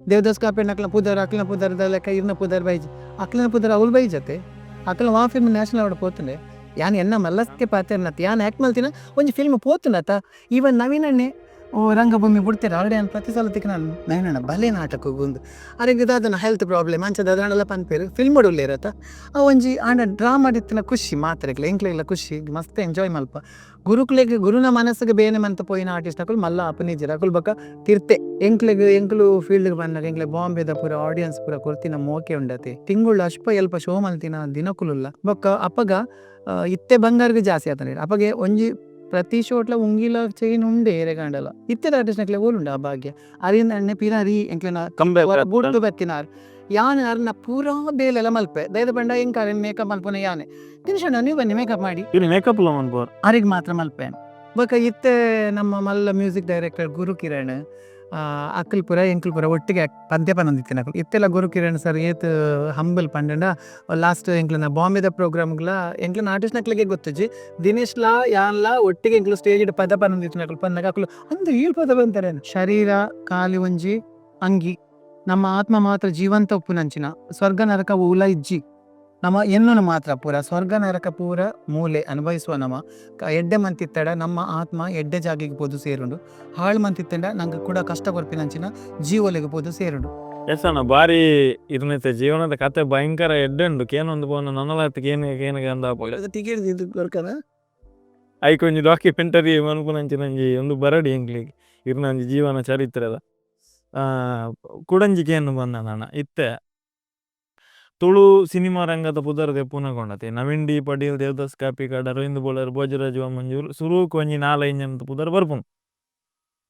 ದೇವದಾಸ್ ಕಾಪೆ ಅಕ್ಲನ ಪುದರ್ದ ಲೆಕ್ಕ ಇರ್ನ ಪುದರ್ ಬೈಜ್ ಅಕ್ಲನ ಪುದರ್ ಅವ್ಲು ಬೈಜತೆ ಅಕ್ಲ ವಾ ಫಿಲ್ಮ್ ನ್ಯಾಷನಲ್ ಅವಾರ್ಡ್ ಪೋತುಂಡೆ ಯಾನ್ ಎನ್ನ ಮಲ್ಲಸ್ಕೆ ಪಾತೆರ್ನತ್ ಯಾನ್ ಆ್ಯಕ್ಟ್ ಮಲ್ತಿನ ಒಂಜಿ ಫಿಲ್ಮ್ ಪೋತುಂಡತ ಈವನ್ ನವೀನಣ್ಣೆ ಓ ರಂಗಭೂಮಿ ಬಿಡ್ತೇನೆ ಆಲ್ರೆಡಿ ನಾನು ಪ್ರತಿ ಸಲ ತಿಕ್ಕ ನಾನು ನವೀನಣ್ಣ ಭಲೆ ನಾಟಕ ಹೋಗುಂದು ಅರೆಗೆ ದಾದನ ಹೆಲ್ತ್ ಪ್ರಾಬ್ಲಮ್ ಅಂಚದ ಅದನ್ನೆಲ್ಲ ಪನ್ಪೇರು ಫಿಲ್ಮ್ ಉಳ್ಳೆ ಇರತ್ತ ಆ ಒಂಜಿ ಆಂಡ ಡ್ರಾಮಾ ಇತ್ತಿನ ಖುಷಿ ಮಾತ್ರೆಗ್ಲ ಎಂಕ್ಲೆಗ್ಲ ಖುಷಿ ಮಸ್ತ್ ಎಂಜಾಯ್ ಮಲ್ಪ ಗುರುಕ್ಲೆಗ್ ಗುರುನ ಮನಸ್ಸಿಗೆ ಬೇನೆ ಮಂತ ಪೋಯಿನ ಆರ್ಟಿಸ್ಟ್ ಅಕುಲು ಮಲ್ಲ ಅಪನಿಜ್ರ ಅಕುಲು ಬಕ್ಕ ತಿರ್ತೆ ಎಂಕ್ಲು ಫೀಲ್ಡ್ಗೆ ಬಂದಾಗ ಎಂಕ್ಲೆ ಬಾಂಬೆದ ಪೂರ ಆಡಿಯನ್ಸ್ ಪೂರ ಕೊರ್ತಿನ ಮೋಕೆ ಉಂಡತೆ ತಿಂಗುಳು ಅಷ್ಪ ಎಲ್ಪ ಶೋ ಮಲ್ತಿನ ದಿನಕುಲುಲ್ಲ ಬೊಕ್ಕ ಅಪ್ಪಗ ಇತ್ತೆ ಬಂಗಾರ್ಗೆ ಜಾಸ್ತಿ ಆತನ ಅಪ್ಪಗೆ ಒಂಜಿ ಪ್ರತಿ ಶೋಟ್ಲ ಉಂಗಿಲ ಚೈನ್ ಉಂಡೆ ಎರೆಗಾಂಡಲ ಇತ್ತೆ ಆರ್ಟಿಸ್ಟ್ ನಕ್ಲೆ ಓಲುಂಡ ಆ ಭಾಗ್ಯ ಅರಿನ ಎಣ್ಣೆ ಪಿರಾರಿ ಎಂಕ್ಲೆನ ಬುಟ್ಟು ಬೆತ್ತಿನಾರ್ ಯಾನ್ ಅರ್ನ ಪೂರಾ ಬೇಲೆಲ್ಲ ಮಲ್ಪೆ ದಯದ ಬಂಡ ಎಂಕಾರ ಮೇಕಪ್ ಮಲ್ಪನ ಯಾನೆ ತಿನ್ಸಣ್ಣ ನೀವು ಬನ್ನಿ ಮೇಕಪ್ ಮಾಡಿ ಮೇಕಪ್ ಅರಿಗೆ ಮಾತ್ರ ಮಲ್ಪೆ ಬೊಕ ಇತ್ತೆ ನಮ್ಮ ಮಲ್ಲ ಮ್ಯೂಸಿಕ್ ಡೈರೆಕ್ಟರ್ ಗುರು ಕಿರಣ್ ಅಕ್ಕಲ್ ಪುರ ಎಂಕಲ್ ಪುರ ಒಟ್ಟಿಗೆ ಪದ್ಯ ಪನೊಂದಿತ್ತಿನ ಇತ್ತೆಲ್ಲ ಗುರು ಕಿರಣ್ ಸರ್ ಏತ್ ಹಂಬಲ್ ಪಂಡ ಲಾಸ್ಟ್ ಎಂಕ್ಲನ ಬಾಂಬೆದ ಪ್ರೋಗ್ರಾಮ್ಗಳ ಎಂಕ್ಲನ ಆರ್ಟಿಸ್ಟ್ ನಕ್ಲಿಗೆ ಗೊತ್ತಜ್ಜಿ ದಿನೇಶ್ ಲಾ ಯಾನ್ಲಾ ಒಟ್ಟಿಗೆ ಎಂಕ್ಲು ಸ್ಟೇಜ್ ಪದ ಪನೊಂದಿತ್ತಿನ ಪನ್ನಗ ಅಕ್ಕಲು ಅಂದು ಈಳ್ ಪದ ಬಂತಾರೆ ಶರೀರ ಕಾಲಿ ಒಂಜಿ ಅಂಗಿ ನಮ್ಮ ಆತ್ಮ ಮಾತ್ರ ಜೀವಂತ ಉಪ್ಪುನಂಚಿನ ಸ್ವರ್ಗ ನರಕ ಉಲ ಇಜ್ಜಿ ನಮ್ಮ ಎನ್ನು ಮಾತ್ರ ಪೂರ ಸ್ವರ್ಗ ನರಕ ಪೂರ ಮೂಲೆ ಅನುಭವಿಸುವ ನಮ್ಮ ಎಡ್ಡೆ ಮಂತಿತ್ತಡ ನಮ್ಮ ಆತ್ಮ ಎಡ್ಡೆ ಜಾಗಿಗೆ ಪೋದು ಸೇರುಂಡು ಹಾಳು ಮಂತಿತ್ತಂಡ ನಂಗೆ ಕೂಡ ಕಷ್ಟ ಕೊರ್ಪಿನಂಚಿನ ಜೀವಲಿಗೆ ಪೋದು ಸೇರುಂಡು ಎಸನ ಬಾರಿ ಇರ್ನೈತೆ ಜೀವನದ ಕತೆ ಭಯಂಕರ ಎಡ್ಡೆ ಉಂಡು ಕೇನೊಂದು ಬೋನ ನನ್ನಲಾತಿಗೆ ಏನಿಗೆ ಅಂದ ಟಿಕೆಟ್ ಇದು ಬರ್ಕದ ಐಕೊಂಜಿ ಡಾಕ್ಯುಮೆಂಟರಿ ಮನ್ಪುನಂಚಿನಂಜಿ ಒಂದು ಬರಡಿ ಎಂಕ್ಲಿಗೆ ಇರ್ನಂಜಿ ಜೀವನ ಚರಿತ್ರದ ಕುಡಂಜಿಗೆ ಏನು ಬಂದ ನಾನು ಇತ್ತೆ ತುಳು ಸಿನಿಮಾ ರಂಗದ ಪುದರದೆ ಪುನಗೊಂಡತೆ ನವೀನ್ ಡಿ ಪಡೀಲ್ ದೇವದಾಸ್ ಕಾಪಿಕಾಡ್ ಅರವಿಂದ್ ಬೋಳರ್ ಭೋಜರಾಜ್ ಮಂಜೂರ್ ಸುರು ಕೊಂಜಿ 4-5 ಅಂತ ಪುದರ್ ಬರ್ಪುನ್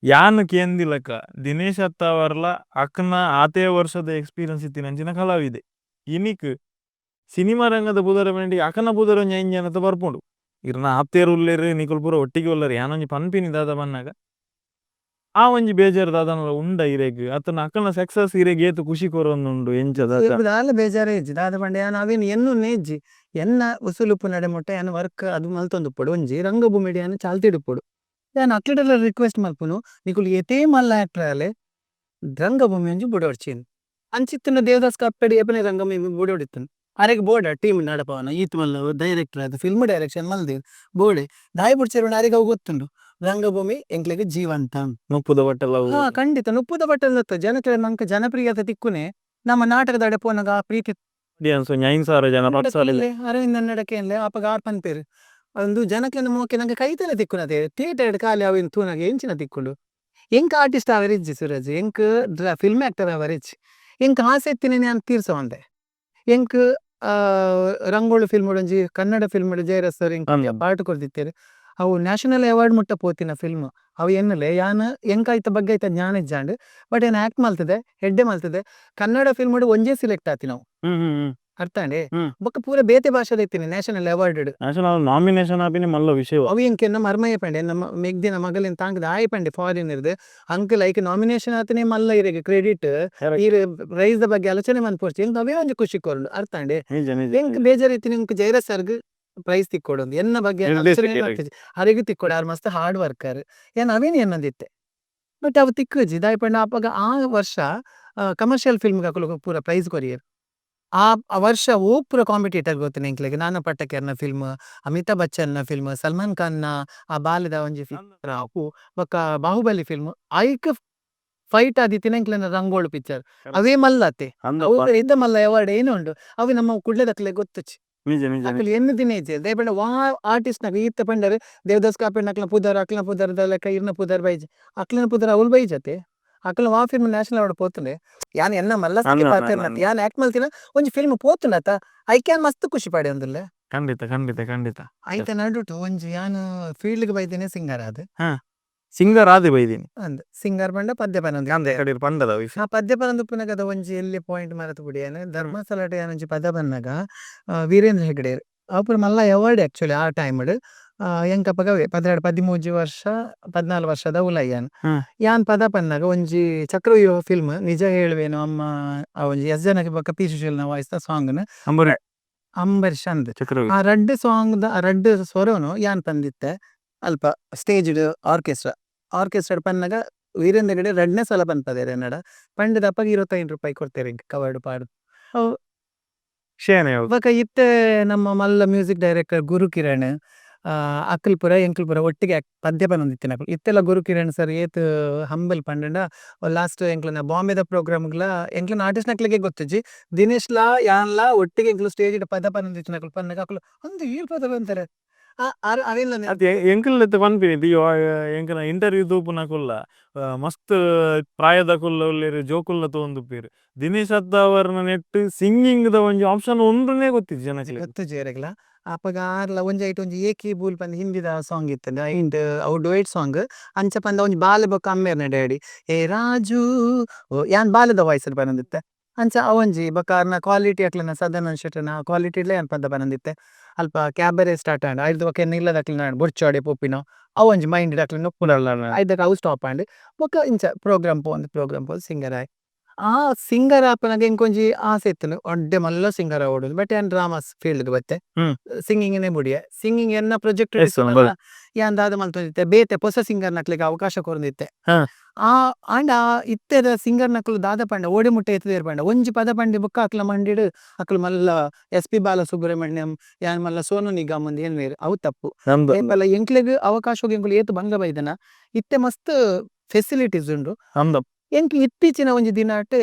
ಯಾನ್ ಕೇಂದಿಲಕ ದಿನೇಶ್ ಅತ್ತಾವರ್ಲ ಅಕ್ನ ಆತೇ ವರ್ಷದ ಎಕ್ಸ್ಪೀರಿಯನ್ಸ್ ಇತ್ತಿನಂಚಿನ ಕಲಾವಿದೆ ಇನಿಕ್ ಸಿನಿಮಾ ರಂಗದ ಪುದರ ಬೇಂಡಿ ಅಕನ ಪುದರ ಒಂಜಿ ಎಂಜನತ ಬರ್ಪುಂಡು ಇರ್ನ ಆಪ್ತೇರು ಉಲ್ಲೇರು ನಿಕುಲ್ ಪೂರ ಒಟ್ಟಿಗೆ ಉಳ್ಳರು ಯಾನೊಂಜಿ ಪನ್ಪಿನಿ ದಾದ ಬನ್ನಾಗ ಆ ಒಂಜಿ ಬೇಜಾರು ದಾದನ ಉಂಡ ಇರೆಗ್ ಅತನ ಅಕಲ್ನ ಸಕ್ಸಸ್ ಇರೆಗ್ ಏತು ಖುಷಿ ಕೊರೊಂದುಂಡು ಎಂಚದ ದಾಲ ಬೇಜಾರೇ ಇಜ್ಜಿ ದಾದ ಬಂಡೆ ನಾವೇನು ಎನ್ನು ನೇಜ್ಜಿ ಎನ್ನ ಉಸುಲುಪ್ಪು ನಡೆ ಯಾನು ವರ್ಕ್ ಅದು ಮಲ್ತೊಂದು ಪೊಡು ಒಂಜಿ ರಂಗಭೂಮಿಡಿ ಯಾನು ಚಾಲ್ತಿಡು ಪೊಡು ಯಾನು ಅಕ್ಲಿಡೆಲ್ಲ ರಿಕ್ವೆಸ್ಟ್ ಮಲ್ಪುನು ನಿಕುಲು ಎತೇ ಮಲ್ಲ ಆಕ್ಟ್ರಾಲೆ ರಂಗಭೂಮಿ ಒಂಜಿ ಬುಡೋಡ್ಚಿನ್ ಅಂಚಿತ್ತಿನ ದೇವದಾಸ್ ಕಪ್ಪೆಡಿ ಎಪನೆ ರಂಗಭೂಮಿ ಬುಡೋಡಿತ್ತನು ಅರೆಗೆ ಬೋರ್ಡ ಟೀಮ್ ನಡಪವನ ಈತ್ ಮಲ್ಲ ಡೈರೆಕ್ಟರ್ ಅದು ಫಿಲ್ಮ್ ಡೈರೆಕ್ಷನ್ ಮಲ್ದೇವ್ ಬೋರ್ಡೆ ದಾಯಿ ಬುಡ್ಚೇರು ಅರೆಗೆ ಅವು ಗೊತ್ತುಂಡು ರಂಗಭೂಮಿ ಎಂಕ್ಲೆಗೆ ಜೀವಂತ ನುಪ್ಪುದ ಬಟ್ಟೆಲ್ಲ ಹಾ ಖಂಡಿತ ನುಪ್ಪುದ ಬಟ್ಟೆ ಜನಕ್ಕೆ ನಂಗೆ ಜನಪ್ರಿಯತೆ ತಿಕ್ಕುನೆ ನಮ್ಮ ನಾಟಕದ ಅಡೆ ಪೋನಾಗ ಪ್ರೀತಿ ಅರವಿಂದ ನಡಕೆ ಅಪಗ ಆರ್ ಪನ್ಪೇರು ಒಂದು ಜನಕ್ಕೆ ಮೋಕೆ ನಂಗೆ ಕೈತಲೆ ತಿಕ್ಕುನದೆ ಥಿಯೇಟರ್ ಖಾಲಿ ಅವಿನ ತೂನಾಗ ಎಂಚಿನ ತಿಕ್ಕೊಂಡು ಎಂಕ್ ಆರ್ಟಿಸ್ಟ್ ಅವರಿಜ್ಜಿ ಸುರಜ್ ಎಂಕ್ ಫಿಲ್ಮ್ ಆಕ್ಟರ್ ಅವರಿಜ್ ಎಂಕ್ ಆಸೆ ಎತ್ತಿನ ನಾನು ತೀರ್ಸವಂದೆ ಎಂಕ್ ರಂಗೋಳು ಫಿಲ್ಮ್ ಒಂಜಿ Kannada film Jayaraj sir part ಕೊಡ್ತಿತ್ತೇರು ಅವು ನ್ಯಾಷನಲ್ ಅವಾರ್ಡ್ ಮುಟ್ಟ ಪೋತಿನ ಫಿಲ್ಮ್ ಅವು ಎನ್ನಲೆ ಯಾನ್ ಎಂಕಾಯ್ತ ಬಗ್ಗೆ ಆಯ್ತ ಜ್ಞಾನ ಇಜ್ಜಾಂಡ್ ಬಟ್ ಏನ್ ಆಕ್ಟ್ ಮಲ್ತದೆ ಹೆಡ್ಡೆ ಮಲ್ತದೆ ಕನ್ನಡ ಫಿಲ್ಮ್ ಒಂಜೇ ಸಿಲೆಕ್ಟ್ ಆತಿ ನಾವು ಅರ್ಥ ಅಂಡೆ ಬೊಕ್ಕ ಪೂರ ಬೇತೆ ಭಾಷೆದ ಇತ್ತೀನಿ ನ್ಯಾಷನಲ್ ಅವಾರ್ಡ್ ನಾಮಿನೇಷನ್ ಆಪಿನಿ ಮಲ್ಲ ವಿಷಯ ಅವು ಎಂಕೆ ನಮ್ಮ ಮರ್ಮಯ್ಯ ಪಂಡೆ ನಮ್ಮ ಮೆಗ್ದಿನ ಮಗಲಿನ ತಾಂಗದ ಆಯ್ ಪಂಡೆ ಫಾರಿನ್ ಇರ್ದು ಅಂಕ್ ಲೈಕ್ ನಾಮಿನೇಷನ್ ಆತನೇ ಮಲ್ಲ ಇರೆಗೆ ಕ್ರೆಡಿಟ್ ಈ ಪ್ರೈಸ್ ದ ಬಗ್ಗೆ ಆಲೋಚನೆ ಮನ್ಪೋರ್ಚಿ ಎಂಕ್ ಅವೇ ಒಂಜಿ ಖುಷಿ ಕೊರಂಡು ಅರ್ಥ ಅಂಡೆ ಎಂಕ್ ಬೇಜಾರ್ ಇತ್ತೀನಿ ಎಂಕ್ ಜೈರಾಜ್ ಸರ್ಗ್ ಪ್ರೈಸ್ ತಿಕ್ಕೊಡೊಂದು ಎನ್ನ ಬಗ್ಗೆ ಅರಿಗೂ ತಿಕ್ಕೊಡ ಯಾರು ಮಸ್ತ್ ಹಾರ್ಡ್ ವರ್ಕರ್ ಏನ್ ಅವೇನು ಎನ್ನದಿತ್ತೆ ಬಟ್ ಅವು ತಿಕ್ಕುಜಿ ದಾಯ್ ಪಂಡ ಅಪ್ಪಾಗ ಆ ವರ್ಷ ಕಮರ್ಷಿಯಲ್ ಫಿಲ್ಮ್ ಹಾಕಲು ಪೂರ ಪ್ರೈಸ್ ಕೊರಿಯರ್ ಆ ವರ್ಷ ಓ ಪೂರ ಕಾಂಪಿಟೇಟರ್ ಗೊತ್ತಿನ ಎಂಕ್ಲೆಗೆ ನಾನಾ ಪಟಕರ್ನ ಫಿಲ್ಮ್ ಅಮಿತಾಬ್ ಬಚ್ಚನ್ನ ಫಿಲ್ಮ್ ಸಲ್ಮಾನ್ ಖಾನ್ನ ಆ ಬಾಲ್ಯದ ಒಂಜಿ ಫಿಲ್ಮ್ ಬೊಕ್ಕ ಬಾಹುಬಲಿ ಫಿಲ್ಮ್ ಐಕ್ ಫೈಟ್ ಆದಿತ್ತಿನ ಎಂಕ್ಲೆನ ರಂಗೋಳು ಪಿಕ್ಚರ್ ಅವೇ ಮಲ್ಲತ್ತೆ ಇದ್ದ ಮಲ್ಲ ಅವಾರ್ಡ್ ಏನು ಉಂಡು ಅವು ನಮ್ಮ ಕುಡ್ಲೆದಕ್ಲೆ ಗೊತ್ತಚ್ಚಿ ಎನ್ನು ದಿನ ಇಜ್ಜೆ ದಯಪಂಡ ವಾ ಆರ್ಟಿಸ್ಟ್ ನಾಗ ಈತ ಪಂಡರ್ ದೇವದಾಸ್ ಕಾಪೆಡ್ ಅಕ್ಲ ಪುದರ್ದ ಲೆಕ್ಕ ಇರ್ನ ಪುದರ್ ಬೈಜ್ ಅಕ್ಲನ ಪುದರ್ ಅವ್ಲು ಬೈಜತೆ ಅಕ್ಲ ವಾ ಫಿಲ್ಮ್ ನ್ಯಾಷನಲ್ ಅವಾರ್ಡ್ ಪೋತುಂಡೆ ಯಾನ್ ಎನ್ನ ಮಲ್ಲಸ್ಕೆ ಪಾತೆರ್ನತ್ ಯಾನ್ ಆಕ್ಟ್ ಮಲ್ತಿನ ಒಂಜಿ ಫಿಲ್ಮ್ ಪೋತುಂಡತ ಐಕ್ಯಾನ್ ಮಸ್ತ್ ಖುಷಿ ಪಡೆ ಒಂದುಲ್ಲೆ ಖಂಡಿತ ಐತ ನಡುಟು ಒಂಜಿ ಯಾನ್ ಫೀಲ್ಡ್ಗೆ ಬೈದೇನೆ ಸಿಂಗರ್ ಆದ್ ಸಿಂಗರ್ ಆದಿ ಬೈದಿನಿ ಅಂದ್ ಸಿಂಗರ್ ಪಂಡ ಪದ್ಯ ಪನೊಂದು ಪಂಡದ ಆ ಪದ್ಯ ಪನೊಂದು ಉಪ್ಪುನಗದ ಒಂಜಿ ಎಲ್ಲಿ ಪಾಯಿಂಟ್ ಮರತು ಬಿಡಿ ಏನ ಧರ್ಮಸ್ಥಳ ಒಂಜಿ ಪದ ಬನ್ನಾಗ ವೀರೇಂದ್ರ ಹೆಗ್ಡೆ ಅಪುರ ಮಲ್ಲ ಅವಾರ್ಡ್ ಆಕ್ಚುಲಿ ಆ ಟೈಮ್ಡ್ ಎಂಕಪ್ಪಗವೇ 13 ವರ್ಷ 14 ವರ್ಷದ ಉಲಯ್ಯಾನ್ ಯಾನ್ ಪದ ಪನ್ನಾಗ ಒಂಜಿ ಚಕ್ರವ್ಯೂಹ ಫಿಲ್ಮ್ ನಿಜ ಹೇಳುವೇನು ಅಮ್ಮ ಆ ಒಂಜಿ ಜನಕ್ಕೆ ಬೊಕ್ಕ ಪಿ ಸುಶೀಲ್ನ ವಾಯ್ಸ್ ದ ಸಾಂಗ್ ಅಂಬರೀಷ್ ಅಂದ್ ಆ ರಡ್ಡ್ ಸಾಂಗ್ ದ ರಡ್ಡ್ ಸ್ವರನು ಯಾನ್ ತಂದಿತ್ತೆ ಅಲ್ಪ ಸ್ಟೇಜ್ ಆರ್ಕೆಸ್ಟ್ರಾ ಪನ್ನಾಗ ವೀರೇಂದ್ರ ಗಡೆ 2ನೇ ಸಲ ಬಂತದೆ ನಡ ಪಂಡ ದಪ್ಪಗೆ 25 ರೂಪಾಯಿ ಕೊಡ್ತೇವೆ ಇಂಕ ಕವರ್ಡ್ ಪಾಡು ಅವು ಶೇನೆ ಬೊಕ ಇತ್ತೆ ನಮ್ಮ ಮಲ್ಲ ಮ್ಯೂಸಿಕ್ ಡೈರೆಕ್ಟರ್ ಗುರು ಕಿರಣ್ ಅಕಲ್ಪುರ ಎಂಕಲ್ಪುರ ಒಟ್ಟಿಗೆ ಪದ್ಯ ಪನೊಂದಿತ್ತಿನ ಇತ್ತೆಲ್ಲ ಗುರು ಕಿರಣ್ ಸರ್ ಏತ್ ಹಂಬಲ್ ಪಂಡ ಲಾಸ್ಟ್ ಎಂಕ್ಲನ ಬಾಂಬೆದ ಪ್ರೋಗ್ರಾಮ್ಗ್ಲ ಎಂಕ್ಲನ ಆರ್ಟಿಸ್ಟ್ ನಕ್ಲಿಗೆ ಗೊತ್ತಜ್ಜಿ ದಿನೇಶ್ ಲಾ ಯಾನ್ ಲಾ ಒಟ್ಟಿಗೆ ಎಂಕ್ಲು ಸ್ಟೇಜ್ ಪದ ಪನೊಂದಿತ್ತಿನ ಪನ್ನಗ ಅಕುಲು ಅಂದು ಈ ಪದ ಬಂತಾರೆ ಅವೆಲ್ಲ ಅದೇ ಎಂಕಲ್ ಪನ್ಪಿನಿ ದಿಯೋ ಎಂಕನ ಇಂಟರ್ವ್ಯೂ ತೂಪುನ ಕುಲ್ಲ ಮಸ್ತ್ ಪ್ರಾಯದ ಕುಲ್ಲ ಉಳ್ಳೇರು ಜೋಕುಲ್ಲ ತೋಂದುಪ್ಪೇರು ದಿನೇಶ್ ಅತ್ತಾವರ್ನ ನೆಟ್ ಸಿಂಗಿಂಗ್ ದ ಒಂಜಿ ಆಪ್ಷನ್ ಒಂದನೇ ಗೊತ್ತಿತ್ತು ಜನಕ್ಕೆ ಗೊತ್ತು ಜೇರೆಗ್ಲ ಅಪಗ ಆರ್ಲ ಒಂಜಿ ಐಟ್ ಒಂಜಿ ಏಕಿ ಬೂಲ್ ಪಂದ್ ಹಿಂದಿದ ಸಾಂಗ್ ಇತ್ತಂಡ ಇಂಟ್ ಅವು ಡೊಯೆಟ್ ಸಾಂಗ್ ಅಂಚ ಪಂದ ಒಂಜಿ ಬಾಲೆ ಬೊಕ ಅಮ್ಮೇರ್ನ ಡ್ಯಾಡಿ ಏ ರಾಜು ಯಾನ್ ಬಾಲದ ವಾಯ್ಸ್ ಪನೊಂದಿತ್ತೆ ಅಂಚ ಅವೊಂಜಿ ಬೊಕ ಅರ್ನ ಕ್ವಾಲಿಟಿ ಅಕ್ಲನ ಸದನ ಶೆಟ್ಟನ ಕ್ವಾಲಿಟಿ ಇಡ್ಲ ಯಾನ್ ಪದ ಪನೊಂದಿತ್ತೆ ಅಲ್ಪ ಕ್ಯಾಬರೆ ಸ್ಟಾರ್ಟ್ ಆಂಡ್ ಐದು ಬೊಕ ನಿಲ್ಲದ ಅಕ್ಲಿನ ಬೊರ್ಚಾಡೆ ಪೋಪಿನೋ ಅವೊಂಜಿ ಮೈಂಡ್ ಅಕ್ಲಿನ ನೊಪ್ಪುನಲ್ಲ ಐದಕ್ಕೆ ಅವು ಸ್ಟಾಪ್ ಆಂಡ್ ಬೊಕ ಇಂಚ ಪ್ರೋಗ್ರಾಮ್ ಪೋಂದು ಸಿಂಗರ್ ಆಯ್ ಆ ಸಿಂಗರ್ ಆಪನಗ ಇಂಕೊಂಜಿ ಆಸೆ ಇತ್ತನು ಒಡ್ಡೆ ಮಲ್ಲ ಸಿಂಗರ್ ಆವೊಡು ಬಟ್ ಯಾನ್ ಡ್ರಾಮಾಸ್ ಫೀಲ್ಡ್ ಬತ್ತೆ ಸಿಂಗಿಂಗ್ ಬುಡಿಯೆ ಸಿಂಗಿಂಗ್ ಎನ್ನ ಪ್ರೊಜೆಕ್ಟ್ ಯಾನ್ ದಾದ ಮಲ್ತೊಂದಿತ್ತೆ ಬೇತೆ ಹೊಸ ಸಿಂಗರ್ ನಕ್ಲಿಗೆ ಅವಕಾಶ ಕೊರೊಂದಿತ್ತೆ ಆಂಡ ಇತ್ತೆದ ಸಿಂಗರ್ ನಕ್ಲು ದಾದ ಪಂಡ ಓಡೆ ಮುಟ್ಟೆ ಎತ್ತದೇರ್ ಪಂಡ ಒಂಜಿ ಪದ ಪಂಡಿ ಬುಕ್ಕ ಅಕ್ಲ ಮಂಡಿಡ್ ಅಕ್ಲು ಮಲ್ಲ SP ಬಾಲಸುಬ್ರಹ್ಮಣ್ಯಂ ಯಾನ್ ಮಲ್ಲ ಸೋನು ನಿಗಮ್ ಮುಂದ್ ಏನ್ ಬೇರೆ ಅವು ತಪ್ಪು ಏಪಲ ಎಂಕ್ಲೆಗ್ ಅವಕಾಶ ಎಂಕ್ಲು ಏತು ಭಂಗ ಬೈದನ ಇತ್ತೆ ಮಸ್ತ್ ಫೆಸಿಲಿಟೀಸ್ ಉಂಡು ಎಂಕ್ ಇತ್ತೀಚಿನ ಒಂಜಿ ದಿನ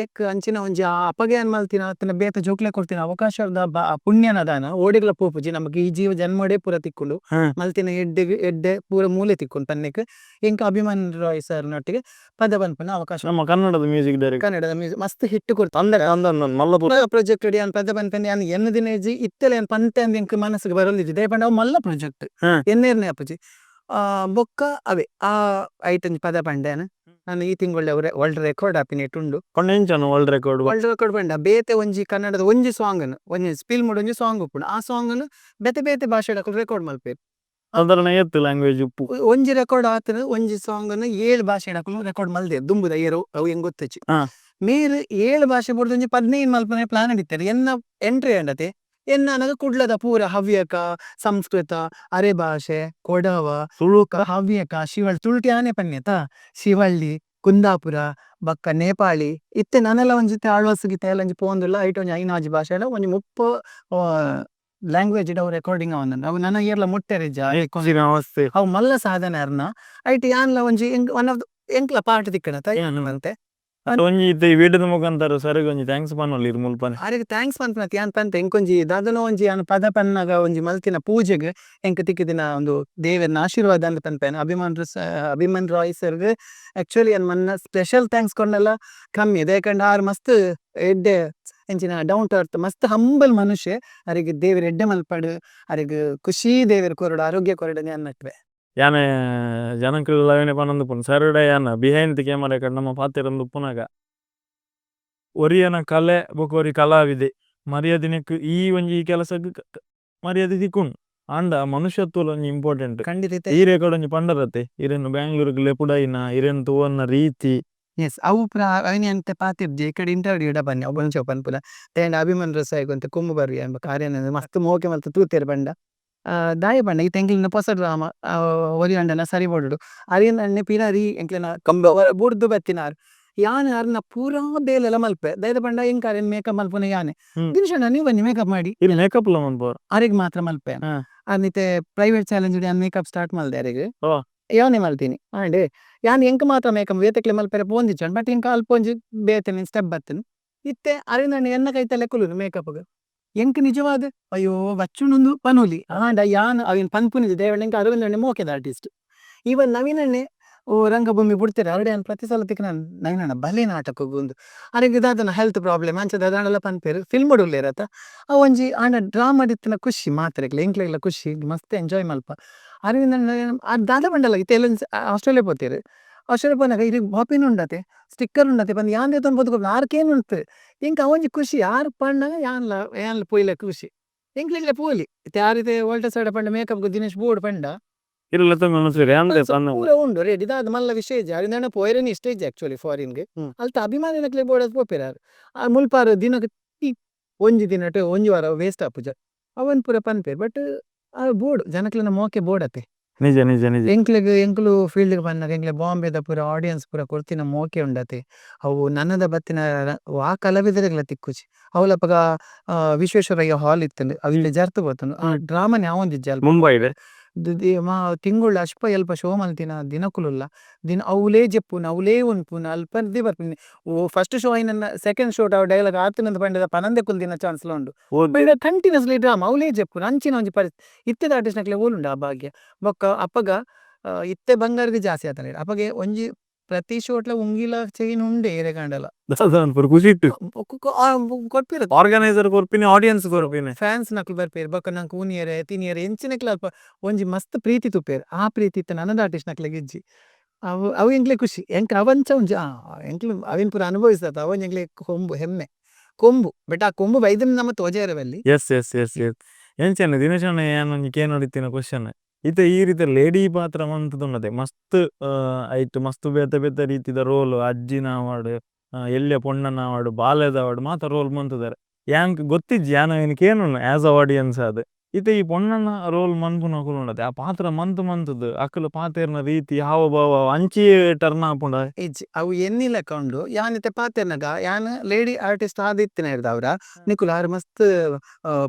ಅಂಚಿನ ಒಂಜಿ ಅಪಗೆ ಏನ್ ಮಲ್ತಿನ ಅತ್ತನ ಬೇತ ಜೋಕ್ಲೆ ಕೊಡ್ತಿನ ಅವಕಾಶದ ಪುಣ್ಯನ ದಾನ ಓಡಿಗ್ಲ ಪೋಪುಜಿ ನಮಕ್ ಈ ಜೀವ ಜನ್ಮಡೆ ಪೂರ ತಿಕ್ಕುಂಡು ಮಲ್ತಿನ ಎಡ್ಡೆ ಪೂರ ಮೂಲೆ ತಿಕ್ಕುಂಡು ಪನ್ನೆಕ್ ಎಂಕ್ ಅಭಿಮಾನ್ ರಾಯ್ ಸರ್ ನೊಟ್ಟಿಗೆ ಪದ ಪನ್ಪುನ ಅವಕಾಶ ನಮ್ಮ ಕನ್ನಡದ ಮ್ಯೂಸಿಕ್ ಡೈರೆಕ್ಟರ್ ಕನ್ನಡದ ಮ್ಯೂಸಿಕ್ ಮಸ್ತ್ ಹಿಟ್ ಕೊಡ್ತು ಪ್ರಾಜೆಕ್ಟ್ ಯಾನ್ ಪದ ಪನ್ಪೆನ್ ಯಾನ್ ಎನ್ನ ದಿನ ಇಜ್ಜಿ ಇತ್ತೆಲೆ ಯಾನ್ ಪಂತೆ ಅಂದ್ ಎಂಕ್ ಮನಸ್ಸಿಗೆ ಬರಲಿಜ್ಜಿ ದಯಪಂಡ ಅವು ಮಲ್ಲ ಪ್ರಾಜೆಕ್ಟ್ ಎನ್ನೇರ್ನೆ ಅಪ್ಪುಜಿ ಬೊಕ್ಕ ಅವೇ ಆ ಐಟಂಜಿ ಪದ ಪಂಡೇನ ನಾನು ಈ ತಿಂಗಳ ವರ್ಲ್ಡ್ ರೆಕಾರ್ಡ್ ಆಪಿನೇಟ್ ಉಂಡು ವರ್ಲ್ಡ್ ರೆಕಾರ್ಡ್ ಪಂಡ ಬೇತೆ ಒಂಜಿ ಕನ್ನಡದ ಒಂಜಿ ಸಾಂಗ್ ಒಂಜಿ ಫಿಲ್ಮ್ ಒಂಜಿ ಸಾಂಗ್ ಉಪ್ಪುಂಡು ಆ ಸಾಂಗ್ ಬೇತೆ ಬೇತೆ ಭಾಷೆ ರೆಕಾರ್ಡ್ ಮಲ್ಪೇರು ಸಾಧಾರಣ ಎತ್ತು ಲ್ಯಾಂಗ್ವೇಜ್ ಉಪ್ಪು ಒಂಜಿ ರೆಕಾರ್ಡ್ ಆತನ ಒಂಜಿ ಸಾಂಗ್ 7 ಭಾಷೆ ರೆಕಾರ್ಡ್ ಮಲ್ದೆ ದುಂಬುದ ಏರು ಅವು ಹೆಂಗ್ ಗೊತ್ತಚ್ಚಿ ಮೇರ್ 7 ಭಾಷೆ ಬಡ್ದು ಒಂಜಿ 15 ಮಲ್ಪನೆ ಪ್ಲಾನ್ ಇಡ್ತಾರೆ ಎನ್ನ ಎಂಟ್ರಿ ಅಂಡತೆ ಎನ್ನ ನನಗ ಕುಡ್ಲದ ಪೂರ ಹವ್ಯಕ ಸಂಸ್ಕೃತ ಅರೆ ಭಾಷೆ ಕೊಡವ ತುಳುಕ ಹವ್ಯಕ ಶಿವಳ್ಳಿ ತುಳುಟಿ ಆನೆ ಪನ್ಯತ ಶಿವಳ್ಳಿ ಕುಂದಾಪುರ ಬಕ್ಕ ನೇಪಾಳಿ ಇತ್ತೆ ನಾನೆಲ್ಲ ಒಂಜಿತ್ತೆ ಆಳ್ವಾಸ್ ಗೀತೆ ಎಲ್ಲ ಒಂಜಿ ಪೋಂದುಲ್ಲ ಐಟ್ ಒಂಜಿ ಐನಾಜಿ ಭಾಷೆ ಒಂಜಿ 30 ಲ್ಯಾಂಗ್ವೇಜ್ ಅವು ರೆಕಾರ್ಡಿಂಗ್ ಅವನ ಅವು ನನ್ನ ಏರ್ಲ ಮುಟ್ಟೆರಿಜ್ಜ ಅವು ಮಲ್ಲ ಸಾಧನೆ ಅರ್ನ ಐಟ್ ಯಾನ್ಲ ಒಂಜಿ ಒನ್ ಆಫ್ ಎಂಕ್ಲ ಪಾರ್ಟ್ ತಿಕ್ಕಣತ ಅಂತೆ ಒಂಜಿ ಇತ್ತೆ ವೀಡಿಯೋದ ಮುಖಾಂತರ ಸರಿಗೆ ಒಂಜಿ ಥ್ಯಾಂಕ್ಸ್ ಪನ್ನೊಲಿ ಮುಲ್ಪನೆ ಅರೆಗ್ ಥ್ಯಾಂಕ್ಸ್ ಪನ್ಪನತ್ ಯಾನ್ ಪಂತೆ ಎಂಕೊಂಜಿ ದಾದನ ಒಂಜಿ ಯಾನ್ ಪದ ಪನ್ನಗ ಒಂಜಿ ಮಲ್ತಿನ ಪೂಜೆಗ್ ಎಂಕ್ ತಿಕ್ಕಿದಿನ ಒಂದು ದೇವರನ ಆಶೀರ್ವಾದ ಅಂತ ಪನ್ಪೇನ ಅಭಿಮನ್ ರಾಯ್ ಸರ್ಗ್ ಆಕ್ಚುಲಿ ಯಾನ್ ಮನ್ನ ಸ್ಪೆಷಲ್ ಥ್ಯಾಂಕ್ಸ್ ಕೊಂಡಲ್ಲ ಕಮ್ಮಿ ಯಾಕಂಡ ಆರ್ ಮಸ್ತ್ ಎಡ್ಡೆ ಎಂಚಿನ ಡೌನ್ ಟು ಅರ್ತ್ ಮಸ್ತ್ ಹಂಬಲ್ ಮನುಷ್ಯ ಅರೆಗ್ ದೇವರ ಎಡ್ಡೆ ಮಲ್ಪಡ್ ಅರೆಗ್ ಖುಷಿ ದೇವರ ಕೊರಡು ಆರೋಗ್ಯ ಕೊರಡು ಯಾನ್ ನಟ್ವೆ ಯಾನೆ ಜನಕ್ಲೆಲ್ಲ ಅವನೇ ಪನ್ನೊಂದು ಪುನ್ ಸರ್ಡೆ ಯಾನ ಬಿಹೈಂಡ್ ದಿ ಕ್ಯಾಮರಾ ಕಡೆ ನಮ್ಮ ಪಾತಿರಂದು ಪುನಗ ಒರಿಯನ ಕಲೆ ಬೊಕೊರಿ ಕಲಾವಿದೆ ಮರ್ಯಾದಿನಕ್ ಈ ಒಂಜಿ ಕೆಲಸಕ್ಕೆ ಮರ್ಯಾದೆ ತಿಕ್ಕುಂಡು ಆಂಡ ಮನುಷ್ಯತ್ವಲ ಒಂಜಿ ಇಂಪಾರ್ಟೆಂಟ್ ಖಂಡಿತ ಈ ರೆಕಾರ್ಡ್ ಒಂಜಿ ಪಂಡರತೆ ಇರೆನ್ ಬ್ಯಾಂಗ್ಳೂರ್ಗ್ ಲೆಪುಡೈನ ಇರೆನ್ ತೂವನ್ನ ರೀತಿ ಎಸ್ ಅವು ಅವನಿ ಅಂತೆ ಪಾತಿರ್ಜಿ ಈ ಕಡೆ ಇಂಟರ್ವ್ಯೂ ಇಡ ಬನ್ನಿ ಅವು ಬಂಚ ಪನ್ಪುನ ತೇಂಡ ಅಭಿಮನ್ ರಸಾಯ್ ಗೊಂತ ಕುಂಬ ಬರ್ರಿ ಎಂಬ ಕಾರ್ಯ ಮಸ್ತ್ ಮೋಕೆ ಮಲ್ತ ತೂತೇರ್ ಬಂಡ ದಾಯ ಪಂಡ ಈ ತೆಂಕ್ಲಿನ ಹೊಸ ಡ್ರಾಮ ಒರಿ ಅಂಡನ ಸರಿ ಬೊಡು ಅರಿಯನ್ನೆ ಪಿನಾರಿ ಎಂಕ್ಲಿನ ಕಂಬ ಬುಡ್ದು ಬತ್ತಿನಾರ್ ಯಾನ್ ಅರ್ನ ಪೂರಾ ಬೇಲೆಲ್ಲ ಮಲ್ಪೆ ದಯದ ಪಂಡ ಎಂಕ್ ಅರೇನ್ ಮೇಕಪ್ ಮಲ್ಪುನ ಯಾನೆ ದಿನಶಣ್ಣ ನೀವು ಬನ್ನಿ ಮೇಕಪ್ ಮಾಡಿ ಇಲ್ಲಿ ಮೇಕಪ್ ಲ ಮನ್ಪೋರ್ ಅರೆಗ್ ಮಾತ್ರ ಮಲ್ಪೆ ಅರ್ನಿತೆ ಪ್ರೈವೇಟ್ ಚಾಲೆಂಜ್ ಯಾನ್ ಮೇಕಪ್ ಸ್ಟಾರ್ಟ್ ಮಲ್ದೆ ಅರೆಗ್ ಯಾವನೇ ಮಲ್ತೀನಿ ಆಂಡೆ ಯಾನ್ ಎಂಕ್ ಮಾತ್ರ ಮೇಕಪ್ ಬೇತಕ್ಲೆ ಮಲ್ಪೆರೆ ಪೋಂದಿಚ್ಚನ್ ಬಟ್ ಎಂಕ್ ಅಲ್ಪ ಒಂಜಿ ಬೇತೇನೆ ಸ್ಟೆಪ್ ಬತ್ತನ್ ಇತ್ತೆ ಅರಿನ ಎನ್ನ ಕೈತಲೆ ಕುಲುನು ಮೇಕಪ್ ಎಂಕ್ ನಿಜವಾದ ಅಯ್ಯೋ ಬಚ್ಚುಂಡು ಪನುಲಿ ಆಂಡ ಯಾನ್ ಅವಿನ್ ಪನ್ಪುನಿದ್ ದೇವಣ್ಣ ಎಂಕ್ ಅರವಿಂದಣ್ಣೆ ಮೋಕೆದ ಆರ್ಟಿಸ್ಟ್ ಇವನ್ ನವೀನಣ್ಣೆ ರಂಗಭೂಮಿ ಬಿಡ್ತಾರೆ ಅರಡೆ ಅನ್ ಪ್ರತಿ ಸಲ ತಿಕ್ಕ ನವೀನಣ್ಣ ಬಲೆ ನಾಟಕ ಒಂದು ಅರೆಗ್ ದಾದನ ಹೆಲ್ತ್ ಪ್ರಾಬ್ಲಮ್ ಅಂಚ ದಾದನೆಲ್ಲ ಪನ್ಪೇರು ಫಿಲ್ಮ್ ಉಳ್ಳೇರತ ಅವ್ ಒಂಜಿ ಆಂಡ ಡ್ರಾಮಾ ದಿತ್ತಿನ ಖುಷಿ ಮಾತ್ರೆಗ್ಲ ಎಂಕ್ಲೆಗ್ಲ ಖುಷಿ ಮಸ್ತ್ ಎಂಜಾಯ್ ಮಲ್ಪ ಅರವಿಂದಣ್ಣ ದಾದ ಪಂಡಲ್ಲ ಇತ್ತೆ ಎಲ್ಲ ಆಸ್ಟ್ರೇಲಿಯಾ ಪೋತೀರು ಆಸ್ಟ್ರೇಲಿಯಾ ಪೋನಾಗ ಇದು ಬಾಪಿನ್ ಉಂಡತೆ ಸ್ಟಿಕ್ಕರ್ ಉಂಡತೆ ಬಂದು ಯಾನ್ ದೇತೊಂದು ಬದುಕು ಆರ್ಕೇನು ಉಂಟು ಎಂಕ್ ಅವೊಂಜಿ ಖುಷಿ ಯಾರು ಪಂಡಾಗ ಯಾನ್ಲ ಪೊಯ್ಲೆ ಖುಷಿ ಎಂಕ್ಲೆಗ್ಲ ಪೋಲಿ ಯಾರಿದೆ ಒಲ್ಟ ಸೈಡ್ ಪಂಡ ಮೇಕಪ್ ದಿನೇಶ್ ಬೋರ್ಡ್ ಪಂಡ ಇಲ್ಲ ಪೂರ ಉಂಡು ರೆಡಿ ದಾದ ಮಲ್ಲ ವಿಷಯ ಅರಿಂದಣ್ಣ ಪೋಯ್ರನಿ ಸ್ಟೇಜ್ ಆಕ್ಚುಲಿ ಫಾರಿನ್ಗೆ ಅಲ್ತ ಅಭಿಮಾನಿನಕ್ಲೆ ಬೋರ್ಡ್ ಪೋಪಿರಾರು ಮುಲ್ಪಾರು ದಿನಕ್ಕೆ ಒಂಜಿ ದಿನ ಒಂಜಿ ವಾರ ವೇಸ್ಟ್ ಆಪುಜ ಅವನ್ ಪೂರ ಪನ್ಪೇರ್ ಬಟ್ ಬೋರ್ಡ್ ಜನಕ್ಲೆನ ಮೋಕೆ ಬೋರ್ಡ್ ಅತೆ ನಿಜ ನಿಜ ನಿಜ. ಎಂಕ್ಲು ಫೀಲ್ಡ್‌ಗ್ ಬಂದಾಗ ಎಂಕ್ಲೆ ಬಾಂಬೆದ ಪೂರ ಆಡಿಯನ್ಸ್ ಪೂರ ಕೊರ್ತಿನ ಮೋಕೆ ಉಂಡತೆ. ಅವು ನನ್ನದ ಬತ್ತಿನ ಆ ಕಲಾವಿದರೆಗ್ಲ ತಿಕ್ಕುಜಿ. ಅವಲಪಗ ವಿಶ್ವೇಶ್ವರಯ್ಯ ಹಾಲ್ ಇತ್ತಂಡ್ ಅವಿತ್ತೆ ಜರ್ತ್ ಪೋತುಂಡು. ಆ ಡ್ರಾಮಾನೆ ಅವೊಂದಿಜ್ಜಿ ಅಲ್ಪ. ಮುಂಬೈಡ್ ತಿಂಗುಳ್ಳ ಅಲ್ಪ ಎಲ್ಪ ಶೋ ಮಲ್ತಿನ ದಿನಕುಲುಲ್ಲ. ಅವ್ಲೇ ಜೆಪ್ಪುನ ಅವ್ಲೇ ಉನ್ಪುನ ಅಲ್ಪರ್ದೆ ಬರ್ಪಿನಿ. ಓ ಫಸ್ಟ್ ಶೋ ಆಯಿನನ ಸೆಕೆಂಡ್ ಶೋ ಡೈಲಾಗ್ ಆತುನಂದ್ ಪಂಡದ ಪನಂದೆ ಕುಲ್ದಿನ ಚಾನ್ಸ್‌ಲ ಉಂಡು. ಬೇಡ ಕಂಟಿನ್ಯೂಸ್ಲಿ ಡ್ರಾಮಾ ಅವ್ಲೇ ಜೆಪ್ಪುನ ಅಂಚಿನ ಒಂಜಿ ಇತ್ತೆದ ಆರ್ಟಿಸ್ಟ್ ನಕ್ಲೆ ಓಲುಂಡು ಆ ಭಾಗ್ಯ. ಬೊಕ್ಕ ಅಪ್ಪಗ ಇತ್ತೆ ಬಂಗಾರಗ್ ಜಾಸ್ತಿ ಆತನ ಅಪಗೆ ಒಂಜಿ ಪ್ರತಿ ಶೋಟ್ಲ ಉಂಗಿಲ ಚೈನ್ ಉಂಡೆ ಏರೆಗಾಂಡಲ ದಾದಾನ್ ಪೂರ ಖುಷಿ ಇಟ್ಟು ಕೊಡ್ಪಿರ ಆರ್ಗನೈಸರ್ ಕೊರ್ಪಿನಿ ಆಡಿಯನ್ಸ್ ಕೊರ್ಪಿನಿ ಫ್ಯಾನ್ಸ್ ನಕ್ಲು ಬರ್ಪೇರು ಬೊಕ್ಕ ನಂಗೆ ಕೂನಿಯರೆ ತಿನಿಯರೆ ಎಂಚಿನಕ್ಲ ಅಲ್ಪ ಒಂಜಿ ಮಸ್ತ್ ಪ್ರೀತಿ ತುಪ್ಪೇರು ಆ ಪ್ರೀತಿ ಇತ್ತ ನನ್ನದ ಆರ್ಟಿಸ್ಟ್ ನಕ್ಲೆ ಗಿಜ್ಜಿ ಅವು ಎಂಕ್ಲೆ ಖುಷಿ ಎಂಕ್ ಅವಂಚ ಒಂಜಿ ಎಂಕ್ಲು ಅವಿನ್ ಪೂರ ಅನುಭವಿಸ್ತಾತ ಅವನ್ ಎಂಕ್ಲೆ ಕೊಂಬು ಹೆಮ್ಮೆ ಕೊಂಬು ಬಟ್ ಆ ಕೊಂಬು ಬೈದನ್ ನಮ್ಮ ತೋಜೆರವಲ್ಲಿ. ಎಸ್ ಎಸ್ ಎಸ್ ಎಸ್ ಎಂಚನೆ ದಿನೇಶ್ ಅಣ್ಣ ಏನೊಂಜಿ ಕೇನೊಡಿತ್ತಿನ ಕ್ವಶನ್ ಇತ್ತೆ ಈ ರೀತಿ ಲೇಡಿ ಪಾತ್ರ ಮಂತುಂಡದೆ ಮಸ್ತ್ ಐಟ್ ಮಸ್ತ್ ಬೇತೆ ಬೇತೆ ರೀತಿದ ರೋಲ್ ಅಜ್ಜಿನ ಅವಾರ್ಡ್ ಎಲ್ಯ ಪೊಣ್ಣನ ಅವಾರ್ಡ್ ಬಾಲ್ಯದ ಅವಾರ್ಡ್ ಮಾತ ರೋಲ್ ಮಂತುದಾರೆ ಯಾಂಕ್ ಗೊತ್ತಿಜ್ಜಿ ಯಾನ ಕೇನು ಆಸ್ ಅ ಆಡಿಯನ್ಸ್ ಅದು ಇತ್ತೆ ಈ ಪೊಣ್ಣನ ರೋಲ್ ಮನ್ಪುನ ಕುಲುಂಡದೆ ಆ ಪಾತ್ರ ಮಂತ್ ಮಂತುದು ಅಕ್ಕಲು ಪಾತೆರ್ನ ರೀತಿ ಹಾವ ಭಾವ ಅಂಚಿ ಟರ್ನ್ ಆಪುಂಡ ಇಜ್ಜಿ ಅವು ಎನ್ನಿಲ್ಲ ಕೊಂಡು ಯಾನಿತ್ತೆ ಪಾತೆರ್ನಗ ಯಾನ್ ಲೇಡಿ ಆರ್ಟಿಸ್ಟ್ ಆದಿತ್ತಿನ ಹಿಡ್ದ ಅವ್ರ ನಿಕುಲ್ ಆರು ಮಸ್ತ್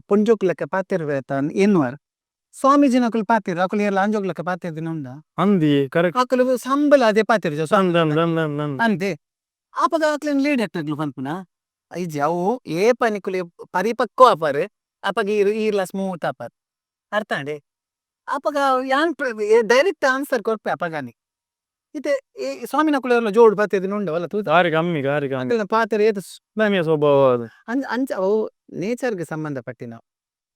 ಪುಂಜೋಕ್ಲಕ್ಕ ಪಾತೆರ್ವೇತ ಎನ್ನುವಾರ್ ಸ್ವಾಮೀಜಿ ನಕುಲ್ ಪಾತಿರ್ ಅಕುಲು ಏರ್ಲ ಅಂಜೋಗ್ಲಕ್ಕ ಪಾತಿರ್ ದಿನ ಉಂಡ ಅಂದಿ ಕರೆಕ್ಟ್ ಅಕುಲು ಸಂಬಳ ಅದೇ ಪಾತಿರ್ ದನ್ ಅಂತೆ ಆಪಗ ಅಕ್ಲೇನ್ ಲೀಡ್ ಆಕ್ಟರ್ಗಳು ಪನ್ಪುನ ಐಜಿ ಅವು ಏ ಪನಿಕುಲು ಪರಿಪಕ್ವ ಆಪಾರ್ ಅಪಗ ಈರ್ಲ ಸ್ಮೂತ್ ಆಪಾರ್ ಅರ್ಥ ಅಂಡೆ ಅಪಗ ಯಾನ್ ಡೈರೆಕ್ಟ್ ಆನ್ಸರ್ ಕೊರ್ಪೆ ಅಪಗಾನಿ ಇತ್ತೆ ಸ್ವಾಮಿ ನಕುಲು ಜೋಡ್ ಪಾತಿರ್ ದಿನ ಉಂಡ ವಲ್ಲ ತೂತ ಗಾರಿ ಕಮ್ಮಿ ಪಾತಿರ್ ಏತ್ ನಮಿಯ ಸ್ವಭಾವ ಅದು ಅಂಚ ಅವು ನೇಚರ್ಗೆ ಸಂಬಂಧಪಟ್ಟಿನ